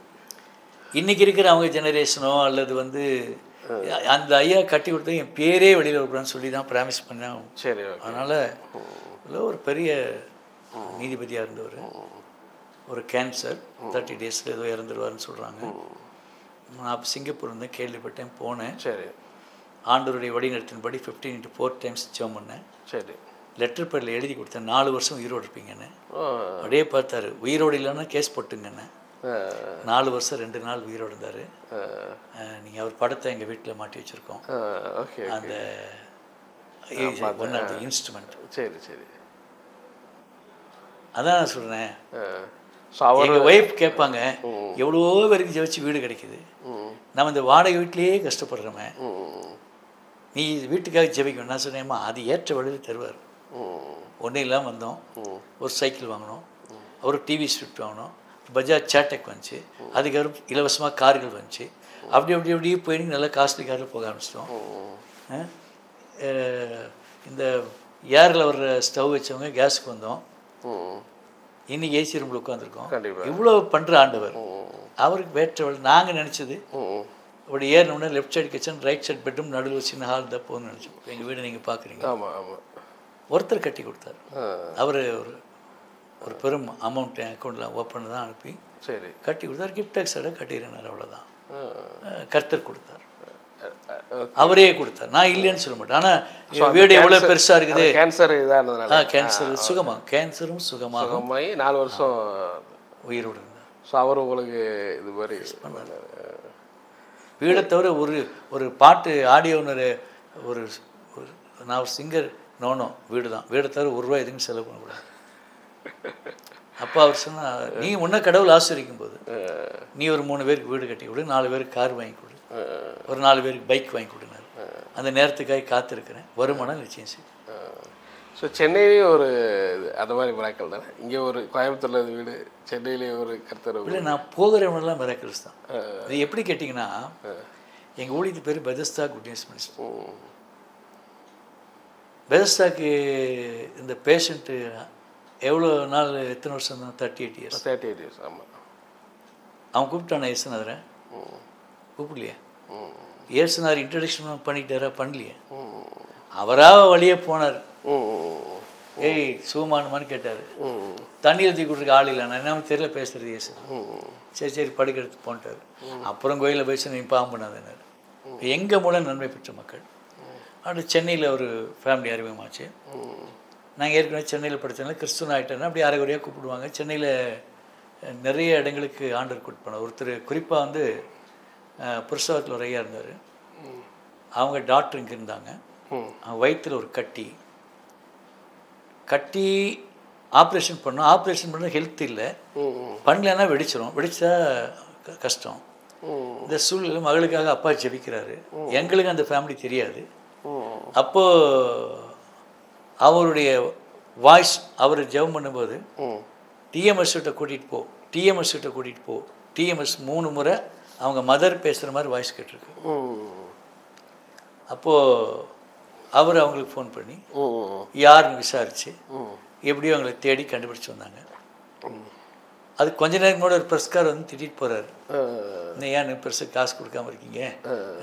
இன்றைக்கி இருக்கிற அவங்க ஜெனரேஷனோ அல்லது வந்து அந்த ஐயா கட்டி கொடுத்து என் பேரே வெளியில் வரக்கூடாதுன்னு சொல்லி தான் ப்ராமிஸ் பண்ணேன். சரி. அதனால் இல்லை ஒரு பெரிய நீதிபதியாக இருந்தவர் ஒரு கேன்சர் 30 டேஸில் ஏதோ இறந்துருவார்னு சொல்கிறாங்க. நான் அப்போ சிங்கப்பூர் இருந்தேன், கேள்விப்பட்டேன், போனேன். சரி. ஆண்டவருடைய வழிநடத்தின்படி 15 டைம்ஸ் ஜெபம் பண்ணேன். சரி. லெட்டர் பேரில் எழுதி கொடுத்தேன் 4 வருஷம் உயிரோடு இருப்பீங்கன்னு. அப்படியே பார்த்தாரு, உயிரோடு இல்லைன்னா கேஸ் போட்டுங்கன்னு. 4 வருஷம் 2 நாள் உயிரோடு இருந்தார். நீங்கள் அவர் படத்தை எங்கள் வீட்டில் மாட்டி வச்சுருக்கோம். அந்த ஒன் ஆஃப் த இன்ஸ்ட்ருமெண்ட். சரி சரி. அதான் நான் சொல்கிறேன். எங்கள் ஒய்ஃப் கேட்பாங்க, எவ்வளோ பேருக்கு ஜெயிச்சு வீடு கிடைக்குது, நம்ம இந்த வாடகை வீட்டிலேயே கஷ்டப்படுறோமே, நீ வீட்டுக்காக ஜெபிக்கணும். நான் சொன்னேம்மா அது ஏற்ற வழியில் தருவார். ஒன்றும் இல்லாமல் வந்தோம், ஒரு சைக்கிள் வாங்கினோம், ஒரு டிவி ஸ்விஃப்ட் வாங்கினோம், பஜாஜ் சேட்டக் வந்துச்சு, அதுக்கப்புறம் இலவசமாக கார்கள் வந்துச்சு. அப்படி அப்படி அப்படியே போய் நல்லா காஸ்ட்லி காரில் போக ஆரம்பிச்சிட்டோம். இந்த ஏரில் வர்ற ஸ்டவ் வச்சவங்க கேஸுக்கு வந்தோம். இன்னைக்கு ஏசி ரூமில் உட்காந்துருக்கோம். இவ்வளோ பண்ணுற ஆண்டவர் அவருக்கு வேற்றவள். நாங்கள் நினச்சது அப்படி ஏறினோம்னா left side kitchen, right side bedroom, நடுவில் சின்ன ஹால் தான் போகணும்னு நினச்சோம். எங்கள் வீடு நீங்கள் பார்க்குறீங்க. ஒருத்தர் கட்டி கொடுத்தார். அவர் ஒரு பெரும் அமௌண்ட் என் அக்கௌண்ட்டில் ஓப்பன் தான் அனுப்பி சரி கட்டி கொடுத்தார். கிஃப்ட் டேக்ஸோட கட்டிடுறார், அவ்வளோதான். கர்த்தர் கொடுத்தார், அவரே கொடுத்தார். நான் இல்லைன்னு சொல்ல மாட்டேன். ஆனால் வீடு எவ்வளோ பெருசாக இருக்குது. கேன்சர் இதாக கேன்சர் சுகமாக, கேன்சரும் சுகமாக 4 வருஷம் உயிரோடு இருந்தார். ஸோ அவர் உங்களுக்கு இது மாதிரி வீடை தவிர ஒரு பாட்டு ஆடியோ ஒரு நான் ஒரு சிங்கர் நோனோ வீடு தான். வீடை தவிர ₹1 எதுவும் செலவு பண்ணக்கூடாது. அப்போ அவர் சொன்னால், நீ முன்ன கடவுள் ஆசிரிக்கும் போது நீ ஒரு 3 பேருக்கு வீடு கட்டி கொடு, 4 பேருக்கு கார் வாங்கி கொடு, ஒரு 4 பேருக்கு பைக் வாங்கி கொடுனாரு. அந்த நேரத்துக்காக காத்திருக்கிறேன், வருமானம் நிச்சயம் செய்யும். ஸோ சென்னையிலேயே ஒரு அந்த மாதிரி மிராக்கள் தானே. இங்கே ஒரு கோயம்புத்தூரில் வீடு, சென்னையிலேயே ஒரு கர்த்தர். இல்லை, நான் போகிறவனெல்லாம் மிராக்கிள்ஸ் தான். இது எப்படி கேட்டிங்கன்னா, எங்கள் ஊழியத்து பேர் பெதஸ்தா குட் நியூஸ் மினிஸ்ட்ரி. பெதஸ்தாக்கு இந்த பேஷண்ட்டு எவ்வளோ நாள், எத்தனை வருஷம் தான்? 38 இயர்ஸ். 38 இயர்ஸ். ஆமாம். அவன் கூப்பிட்டான இயேசுநாதரை கூப்பிடலையே. இயேசுநாதர் இன்ட்ரடக்ஷன் பண்ணிட்டாரா? பண்ணலையே. அவராக வழியே போனார். ஏய் சுகமானுமான்னு கேட்டார். தண்ணி ஊற்றி கொடுத்துருக்க ஆள் இல்லை. நான் என்ன தெரியல பேசுகிறது இயேசு. சரி சரி படுக்கிறது போன்ட்டார். அப்புறம் கோயிலில் போய் நீ பாவம் பண்ணாதேனார். எங்கள் மூலம் நன்மை பெற்ற மக்கள். அப்படி சென்னையில் ஒரு ஃபேமிலி அறிமுகமாச்சு. நாங்கள் ஏற்கனவே சென்னையில் படித்ததுனால கிறிஸ்துவன் ஆகிட்டேன்னா அப்படி அரைகுறையாக கூப்பிடுவாங்க. சென்னையில் நிறைய இடங்களுக்கு ஆண்டவர் கூப்பிட்டு போனார். ஒருத்தர் குறிப்பாக வந்து புருஷவத்தில் ஒரு ஐயா இருந்தார். அவங்க டாக்டர் இங்கே இருந்தாங்க. அவங்க வயிற்றில் ஒரு கட்டி ஆப்ரேஷன் பண்ணோம். ஆப்ரேஷன் பண்ண ஹெல்த் இல்லை, பண்ணலன்னா வெடிச்சிடும், வெடிச்சா கஷ்டம். இந்த சூழ்நிலை மகளுக்காக அப்பா ஜெபிக்கிறாரு. எங்களுக்கு அந்த ஃபேமிலி தெரியாது. அப்போது அவருடைய வாய்ஸ், அவர் ஜெபம் பண்ணும்போது டிஎம்எஸ் கிட்ட கூட்டிகிட்டு போ, டிஎம்எஸ் கிட்ட கூட்டிகிட்டு போ, டிஎம்எஸ் 3 முறை அவங்க மதர் பேசுகிற மாதிரி வாய்ஸ் கேட்டிருக்கு. அப்போது அவர் அவங்களுக்கு ஃபோன் பண்ணி யாருன்னு விசாரித்து எப்படியோ அவங்களை தேடி கண்டுபிடிச்சி வந்தாங்க. அது கொஞ்ச நேரம் கூட ஒரு ப்ரெஸ்கார் வந்து திட்டிகிட்டு போகிறாரு. இன்னும் ஏன் ப்ரெஸ்ஸுக்கு காசு கொடுக்காம இருக்கீங்க,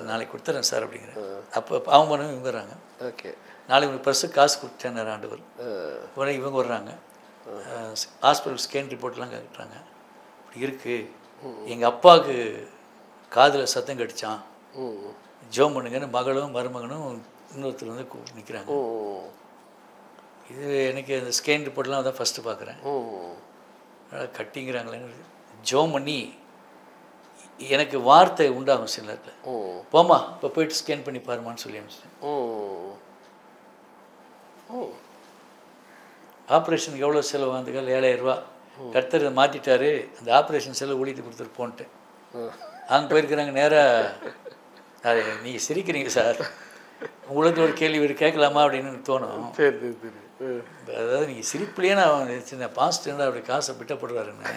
நாளைக்கு கொடுத்துறேன் சார் அப்படிங்கிறேன். அப்போ அவங்க பண்ண இவங்க வர்றாங்க. ஓகே, நாளைக்கு உங்களுக்கு ப்ரெஸ்ஸுக்கு காசு கொடுத்தேன் ஆண்டவர். உடனே இவங்க வர்றாங்க. ஹாஸ்பிட்டல் ஸ்கேன் ரிப்போர்ட்லாம் கேட்குறாங்க. இப்படி இருக்குது, எங்கள் அப்பாவுக்கு காதில் சத்தம் கடிச்சான், ஜோம் பண்ணுங்கன்னு மகளும் மருமகனும் இன்னொருத்தர் வந்து நிற்கிறாங்க. இது எனக்கு அந்த ஸ்கேன் ரிப்போர்ட்லாம் தான் ஃபஸ்ட்டு பார்க்குறேன். கட்டிங்கிறாங்களேன்னு ஜோம் பண்ணி எனக்கு வார்த்தை உண்டாகும் சில நேரத்தில். போமா இப்போ போயிட்டு ஸ்கேன் பண்ணி பாருமான்னு சொல்லி அனுப்பிச்சிட்டேன். ஆப்ரேஷனுக்கு எவ்வளோ செலவு வந்துக்கால்? 7000 ரூபா. கர்த்தர் மாற்றிட்டாரு, அந்த ஆப்ரேஷன் செலவு ஊழியத்து கொடுத்துட்டு போன்ட்டேன். அங்கே போயிருக்கிறாங்க. நேராக நீங்கள் சிரிக்கிறீங்க சார், உங்களுக்கு ஒரு கேள்வி கேட்கலாமா அப்படின்னு தோணும். சரி சரி சரி. அதாவது நீங்கள் சிரிப்புலேயே நான் சின்ன பாஸ்ட் என்ன அப்படி காசை பிட்டப்படுறாருன்னு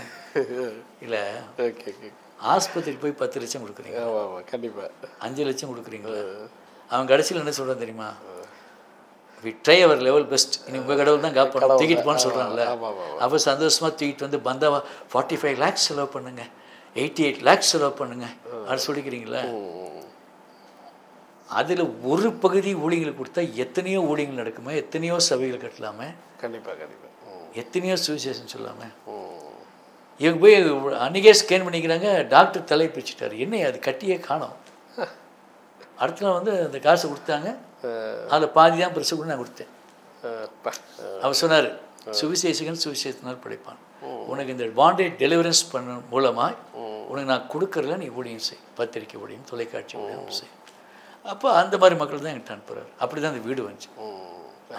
இல்லை. Okay okay. ஆஸ்பத்திரிக்கு போய் 10 லட்சம் கொடுக்குறீங்க, ஆமாம் ஆமாம் கண்டிப்பாக 5 லட்சம் கொடுக்குறீங்களா? அவன் கடைசியில் என்ன சொல்கிறான் தெரியுமா? We try our level best, இனி உங்கள் கடவுள் தான் காப்பாடும், தூக்கிட்டு போன்னு சொல்கிறாங்களே. அப்போ சந்தோஷமாக தூக்கிட்டு வந்து பந்தாவா 45 lakhs செலவு பண்ணுங்க, 88 lakhs செலவு பண்ணுங்க அது சொல்லிக்கிறீங்களா? அதில் ஒரு பகுதி ஊழியர்களுக்கு கொடுத்தா எத்தனையோ ஊழியங்கள் நடக்குமா, எத்தனையோ சபைகள் கட்டலாமே. கண்டிப்பாக கண்டிப்பாக. எத்தனையோ சுவிசேஷன் சொல்லாமல். இவங்க போய் அன்றைக்கே ஸ்கேன் பண்ணிக்கிறாங்க, டாக்டர் தலை பிரிச்சுட்டார். என்ன அது கட்டியே காணோம். அடுத்த நாள் வந்து அந்த காசு கொடுத்தாங்க, அதில் பாதி தான் பெருசு கூட நான் கொடுத்தேன். அவர் சொன்னார், சுவிசேஷகன் சுவிசேஷத்தினால் படைப்பான். உனக்கு இந்த பாண்டேஜ் டெலிவரன்ஸ் பண்ண மூலமாக உனக்கு நான் கொடுக்கறதுல நீ ஊழியம் செய், பத்திரிக்கை ஊழியம், தொலைக்காட்சி ஊழியம் செய். அப்போ அந்த மாதிரி மக்கள் தான் என்கிட்ட அனுப்புகிறார். அப்படி தான் அந்த வீடு வந்துச்சு.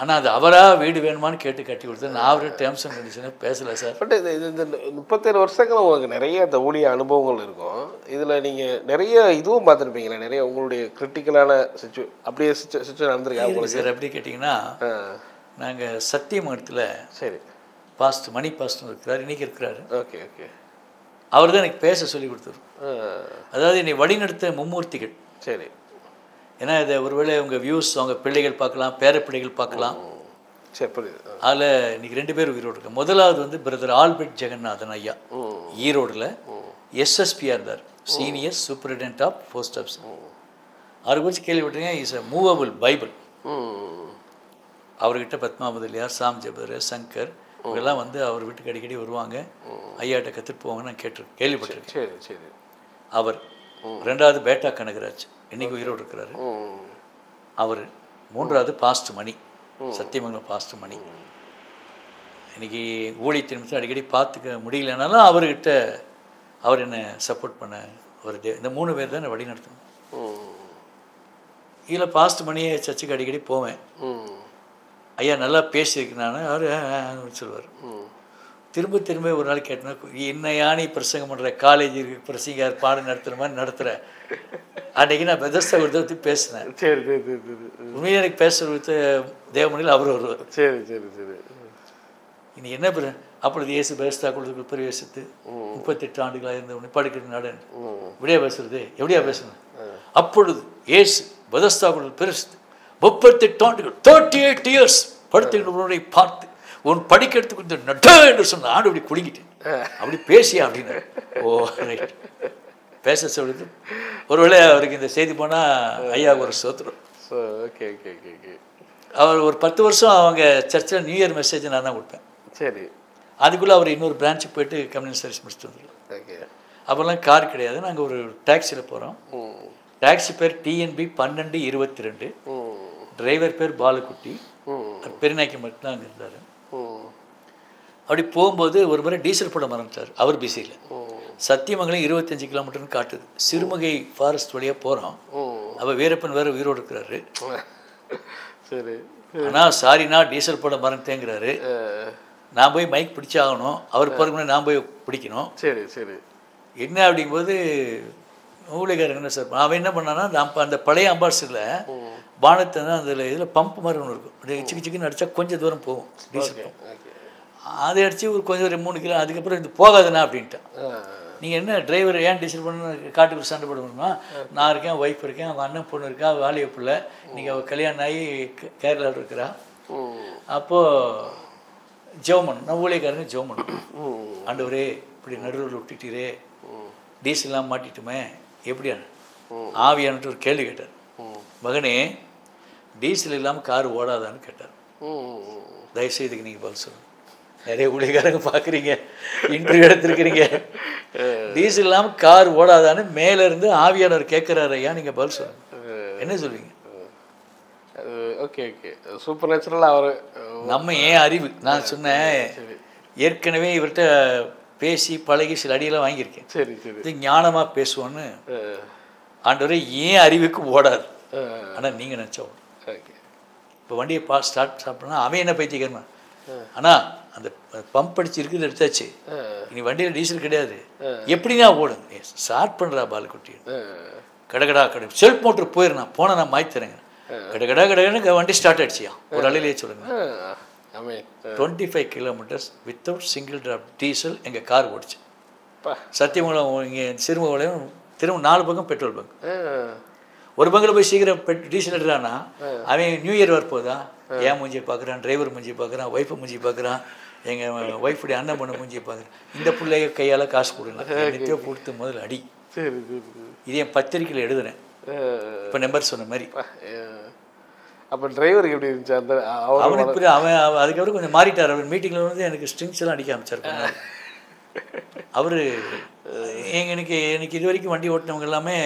ஆனால் அது அவராக வீடு வேணுமான்னு கேட்டு கட்டி கொடுத்தேன். நான் அவரே டேர்ம்ஸ் அண்ட் கண்டிஷனே பேசலை சார். பட் இந்த 37 வருஷங்கள் உங்களுக்கு நிறைய இந்த ஊழிய அனுபவங்கள் இருக்கும். இதில் நீங்கள் நிறைய இதுவும் பார்த்துருப்பீங்களே, நிறைய உங்களுடைய கிரிட்டிக்கலான அப்படியே சுச்சுவேஷன் நடந்திருக்கா உங்களுக்கு சார்? எப்படி கேட்டிங்கன்னா, நாங்கள் சத்தியமங்கலத்தில் சரி பாஸ்ட் மணி பாஸ்ட்னு இருக்கிறார், இன்றைக்கி இருக்கிறாரு. Okay okay. அவர் தான் எனக்கு பேச சொல்லி கொடுத்தாரு. அதாவது என்னை வழிநடத்த மும்மூர்த்திகள். சரி. ஏன்னா இதை ஒருவேளை உங்கள் வியூஸ் அவங்க பிள்ளைகள் பார்க்கலாம், பேரப்பிள்ளைகள் பார்க்கலாம். சரி புரியுது. அதில் இன்றைக்கி 2 பேர் உயிரோடு இருக்கு. முதலாவது வந்து பிரதர் ஆல்பர்ட் ஜெகநாதன் ஐயா, ஈரோடில் எஸ்எஸ்பியாக இருந்தார், senior superintendent of post office. அவரை குறித்து கேள்விப்பட்டீங்க, இஸ் அ மூவபிள் பைபிள். அவர்கிட்ட பத்மாவதிலியார், சாம் ஜபர், சங்கர் இவங்கெல்லாம் வந்து அவர் வீட்டுக்கு அடிக்கடி வருவாங்க, ஐயாட்ட கற்றுட்டு போவாங்க. நான் கேள்விப்பட்டிருக்கேன். சரி சரி. அவர் 2வது பேட்டா கனகராஜ், இன்னைக்கு உயிரோடு இருக்கிறாரு. அவர் 3வது பாஸ்ட் மணி, சத்தியமங்கலம் பாஸ்ட் மணி. இன்னைக்கு ஊழியத்தின் அடிக்கடி பார்த்துக்க முடியலனாலும் அவர்கிட்ட அவர் என்னை சப்போர்ட் பண்ண ஒரு இந்த 3 பேர் தான் என்னை வழி நடத்தணும். இதில் பாஸ்ட் மணியை சர்ச்சுக்கு அடிக்கடி போவேன். ஐயா நல்லா பேசியிருக்கு நான், அவர் சொல்லுவார். திரும்ப திரும்ப ஒரு நாள் கேட்டேன்னா, என்ன யானி பிரசங்கம் பண்ணுற, காலேஜ் இருக்கு பிரசங்கார் பாடம் நடத்துகிற மாதிரி நடத்துகிற. அன்றைக்கி நான் பெதஸ்தா கொடுத்து பேசினேன். சரி சரி சரி. உண்மையாக எனக்கு பேசுறது தேவமணியில் அவர் வருவார். சரி சரி சரி. இனி என்ன பெரு அப்பொழுது இயேசு பெதஸ்தா கொடுத்து பிரவேசித்து 38 ஆண்டுகளாக இருந்த படுக்கிற நாடு இப்படியா பேசுறது, எப்படியா பேசுனேன். அப்பொழுது இயேசு பெதஸ்தா கொடுத்து பிரவேசித்து 38 ஆண்டுகள் 38 இயர்ஸ் படுத்துக்கிட்டு பார்த்து உன் படிக்கிறதுக்கு இந்த நட்ட என்று சொன்ன ஆண்டு அப்படி குலுங்கிட்டேன். அப்படி பேசியா அப்படின்னு. ஓ ரைட், பேச சொல்லுது. ஒருவேளை அவருக்கு இந்த செய்தி போனால் ஐயா ஒரு சோத்திரம். Okay okay okay okay. அவர் ஒரு 10 வருஷம் அவங்க சர்ச்சில் நியூ இயர் மெசேஜ் நான் தான் கொடுப்பேன். சரி. அதுக்குள்ளே அவர் இன்னொரு பிரான்ச்சுக்கு போய்ட்டு கம்யூனிஸ்ட் சர்வீஸ் முடிச்சுட்டு வந்துடுவோம். ஓகே. அப்போல்லாம் கார் கிடையாது, நாங்கள் ஒரு டாக்ஸியில் போகிறோம். டாக்ஸி பேர் TNB 1222. டிரைவர் பேர் பாலக்குட்டி. பெருநாய்க்கு மட்டும்தான் அங்கே இருந்தார். அப்படி போகும்போது ஒரு முறை டீசல் போட மறந்துட்டார். அவர் பிஸியில். சத்தியமங்கலம் 25 கிலோமீட்டர்னு காட்டுது. சிறுமுகை ஃபாரஸ்ட் வழியாக போகிறோம். அப்போ வீரப்பன் வேறு உயிரோடு இருக்கிறாரு. சரி. ஆனால் சாரிண்ணா டீசல் போட மறந்துட்டேங்கிறாரு. நான் போய் மைக் பிடிச்சாகணும், அவர் போகிறதுக்கு நான் போய் பிடிக்கணும். சரி சரி. என்ன அப்படிங்கும்போது ஊழியக்காரங்க என்ன சார், அவன் என்ன பண்ணான்னா, அந்த பழைய அம்பாசிடரில் பானத்தை தான் அதில் இதில் பம்ப் மாதிரி ஒன்று இருக்கும். அப்படியே சிக்கு சிக்குன்னு அடித்தா கொஞ்சம் தூரம் போகும் டீசல் பம்ப். அதை அடித்து ஒரு கொஞ்சம் 3 கிலோ, அதுக்கப்புறம் இது போகாதுண்ணா அப்படின்ட்டான். நீங்கள் என்ன டிரைவர் ஏன் டீசல் பண்ணு காட்டுக்கு சண்டை போட முடியுமா? நான் இருக்கேன், ஒய்ஃப் இருக்கேன், அவங்க அண்ணன் பொண்ணு இருக்கா, வாலிய பிள்ளை, நீங்கள் அவள் கல்யாணம் ஆகி கேரளாவில் இருக்கிறா. அப்போது ஜெவமன் நான் ஊழியக்காரங்க ஜெவமன், ஆண்டவரே இப்படி நடுவில் விட்டுட்டீரே, டீசல்லாம் மாட்டிட்டுமே எப்படியா ஆவியான்ட்டு ஒரு கேள்வி கேட்டார். மகனே டீசல் இல்லாமல் கார் ஓடாதான்னு கேட்டார். தயவுசெய்துக்கு நீங்கள் பதில் சொல்லுங்கள். நிறைய ஊழியக்காரங்க பார்க்குறீங்க, இன்டர்வியூ எடுத்துருக்கிறீங்க, டீசல் இல்லாமல் கார் ஓடாதான்னு மேலேருந்து ஆவியானவர் கேட்குறாரு. ஐயா நீங்கள் பதில் சொல்லுங்கள், என்ன சொல்வீங்க? Okay okay. சூப்பர் நேச்சுரலாக அவர் நம்ம ஏன் அறிவு, நான் சொன்னேன் ஏற்கனவே இவர்கிட்ட பேசி பழகி சில அடியெல்லாம் வாங்கியிருக்கேன். சரி சரி. இது ஞானமாக பேசுவோன்னு. ஆண்டவரே ஏன் அறிவுக்கு ஓடாது, ஆனால் நீங்கள் நினச்சா ஓடும். ஓகே. இப்போ வண்டியை ஸ்டார்ட் பண்ணால் அவன் என்ன பைத்தியக்காரமா, ஆனால் அந்த பம்ப் அடிச்சு இருக்குது எடுத்தாச்சு, இனி வண்டியில் டீசல் கிடையாது, எப்படின்னா ஓடுங்க ஸ்டார்ட் பண்ணுறா பாலக்குட்டி, கடை செல்ஃப் மோட்டர் போயிடுறேன் போனால் நான் மாற்றி தரேங்க. கடகடன்னு வண்டி ஸ்டார்ட் ஆகிடுச்சியா ஒரு அலையிலேயே சொல்லுங்கள். ஆமாம். 25 kilometers without single drop diesel எங்கள் கார் ஓடிச்சு. சத்தியமங்கலம் இங்கே சிறுமங்கலம் திரும்ப 4 பக்கம் பெட்ரோல் பங்க். ஒரு பங்கில் போய் சீக்கிரம் டீசல் எடுறான்னா அவன் நியூ இயர் வரப்போதா ஏன் மூஞ்சியை பார்க்குறான், டிரைவர் மூஞ்சி பார்க்குறான், ஒய்ஃபை மூஞ்சி பார்க்குறான், எங்கள் ஒய்ஃபுடைய அண்ணன் பொண்ணு மூஞ்சியை பார்க்குறான். இந்த பிள்ளைய கையால் காசு கொடுங்க நித்தியம் கொடுத்து முதல்ல அடி. இது என் பத்திரிக்கையில் எழுதுறேன் இப்போ நம்பர் சொன்ன மாதிரி. அப்போ டிரைவருக்கு எப்படி இருந்துச்சு அந்த அவனுக்கு புரிய அவன் அதுக்கப்புறம் கொஞ்சம் மாறிட்டார். அவர் மீட்டிங்கில் வந்து எனக்கு ஸ்ட்ரிங்ஸ் எல்லாம் அடிக்க ஆரம்பிச்சார். அவர் எனக்கு இது வரைக்கும் வண்டி ஓட்டினவங்க எல்லாமே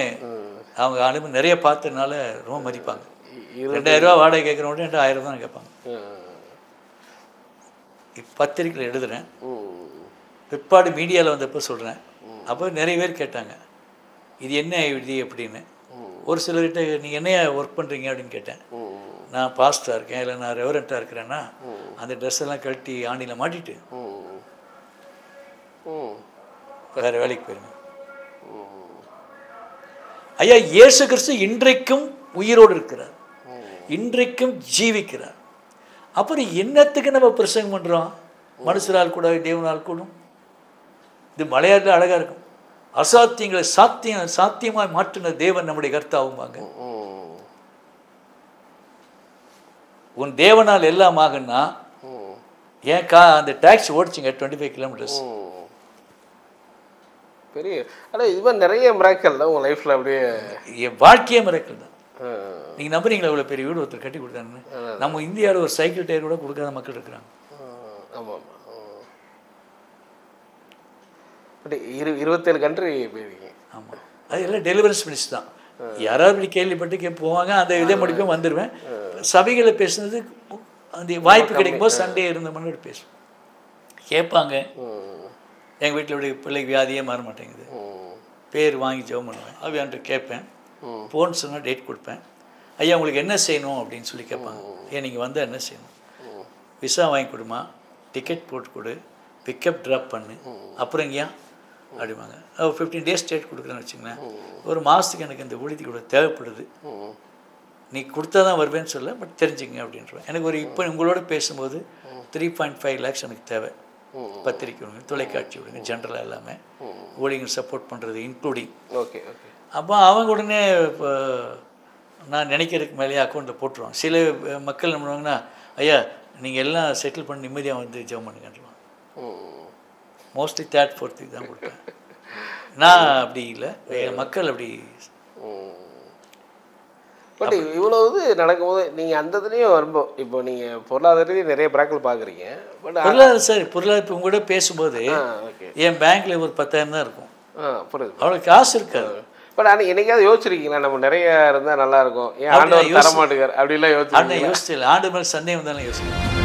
அவங்க அனுபவ நிறைய பார்த்ததுனால ரொம்ப மதிப்பாங்க. 2000 ரூபா வாடகை கேட்குறவங்க 1000 தான் கேட்பாங்க. பத்திரிக்கையில் எழுதுகிறேன், பிற்பாடு மீடியாவில் வந்தப்போ சொல்கிறேன். அப்போ நிறைய பேர் கேட்டாங்க இது என்ன இது அப்படின்னு. ஒரு சிலர்கிட்ட நீங்கள் என்ன ஒர்க் பண்ணுறீங்க அப்படின்னு கேட்டேன். நான் பாஸ்டாக இருக்கேன் இல்லை நான் ரெவரண்ட்டாக இருக்கிறேன்னா அந்த ட்ரெஸ் எல்லாம் கழட்டி ஆண்டியில் மாட்டிட்டு வேறு வேலைக்கு போயிருங்க. ஐயா இயேசு கிறிஸ்து இன்றைக்கும் உயிரோடு இருக்கிறார், இன்றைக்கும் ஜீவிக்கிறார். அப்புறம் என்னத்துக்கு நம்ம பிரசங்கம் பண்ணுறோம்? மனுஷரால் கூட தேவனால் கூடும். இது மலையாளத்தில் அழகாக இருக்கும். அசாத்தியங்களை சாத்தியமாய் மாற்றின தேவன் நம்முடைய கர்த்தாவும்பாங்க. உன் தேவனால் எல்லாம் ஆகுன்னா ஏன் அந்த டாக்ஸி ஓடிச்சிங்க 25 kilometers. பெரிய ஆனால் இது மாதிரி நிறைய மிராக்கள் தான் உங்கள் லைஃப்பில் அப்படியே என் வாழ்க்கையே மிராக்கள் தான். நீங்கள் நம்புறீங்களா இவ்வளோ பெரிய வீடு ஒருத்தர் கட்டி கொடுத்தாங்கன்னு? நம்ம இந்தியாவில் ஒரு சைக்கிள் டயர் கூட கொடுக்காத மக்கள் இருக்கிறாங்க. ஆமாம். பட் 27 கண்ட்ரி போயிருக்கீங்க. ஆமாம், அது எல்லாம் டெலிவரன்ஸ் மினிஸ்ட் தான். யாராவது இப்படி கேள்விப்பட்டு போவாங்க, அந்த இதை முடிப்பேன் வந்துடுவேன். சபைகளை பேசுனது அந்த வாய்ப்பு கிடைக்கும்போது சண்டே இருந்த மணி பேசுவேன். கேட்பாங்க எங்கள் வீட்டில் இப்படி பிள்ளைக்கு வியாதியே மாற மாட்டேங்குது, பேர் வாங்கி ஜெபம் பண்ணுவேன். அவையான்ட்டு கேட்பேன். போன்னு சொன்னால் டேட் கொடுப்பேன். ஐயா உங்களுக்கு என்ன செய்யணும் அப்படின்னு சொல்லி கேட்பாங்க. ஏன் நீங்கள் வந்தால் என்ன செய்யணும்? விசா வாங்கி கொடுமா, டிக்கெட் போட்டு கொடு, பிக்கப் ட்ராப் பண்ணு, அப்புறம் இங்கேயா அப்படிவாங்க. 15 days டேட் கொடுக்குறேன்னு வச்சுங்களேன். ஒரு மாதத்துக்கு எனக்கு இந்த ஊழியத்துக்கு கூட தேவைப்படுது, நீ கொடுத்தா தான் வருவேன்னு சொல்ல, பட் தெரிஞ்சுங்க அப்படின்றேன். எனக்கு ஒரு இப்போ உங்களோட பேசும்போது 3.5 lakhs எனக்கு தேவை. பத்திரிக்கை விடுங்க, தொலைக்காட்சி விடுங்க, ஜென்ரலாக எல்லாமே ஊழியர்கள் சப்போர்ட் பண்ணுறது இன்க்ளூடிங். Okay okay. அப்போ அவங்க உடனே இப்போ நான் நினைக்கிறதுக்கு மேலேயே அக்கௌண்ட்டில் போட்டுருவாங்க. சில மக்கள் என்ன பண்ணுவாங்கன்னா, ஐயா நீங்கள் எல்லாம் செட்டில் பண்ணி நிம்மதியாக வந்து ஜெபம் பண்ணுங்கன்றாங்க. மோஸ்ட்லி 3rd 4th தான் கொடுப்பேன். நான் அப்படி இல்லை, மக்கள் அப்படி. பட் இவ்வளோ இது நடக்கும்போது நீங்கள் அந்த இதுலேயும் வரும்போது இப்போ நீங்கள் பொருளாதாரத்தையும் நிறைய பிராக்கள் பார்க்குறீங்க. பட் பொருளாதாரம் சார், பொருளாதாரம் இப்போ உங்கள்கிட்ட பேசும்போது என் பேங்க்கில் ஒரு 10,000 தான் இருக்கும். புரியுது. அவ்வளோ காசு இருக்காது. பட் ஆனால் என்னைக்காவது யோசிச்சிருக்கீங்களா நம்ம நிறைய இருந்தால் நல்லாயிருக்கும், ஏன் ஆண்டவர் தர மாட்டேங்கார் அப்படிலாம் யோசிச்சு? யோசிச்சு இல்லை, ஆண்டு மேலே சந்தேகம் தானே யோசிக்கிறேன்.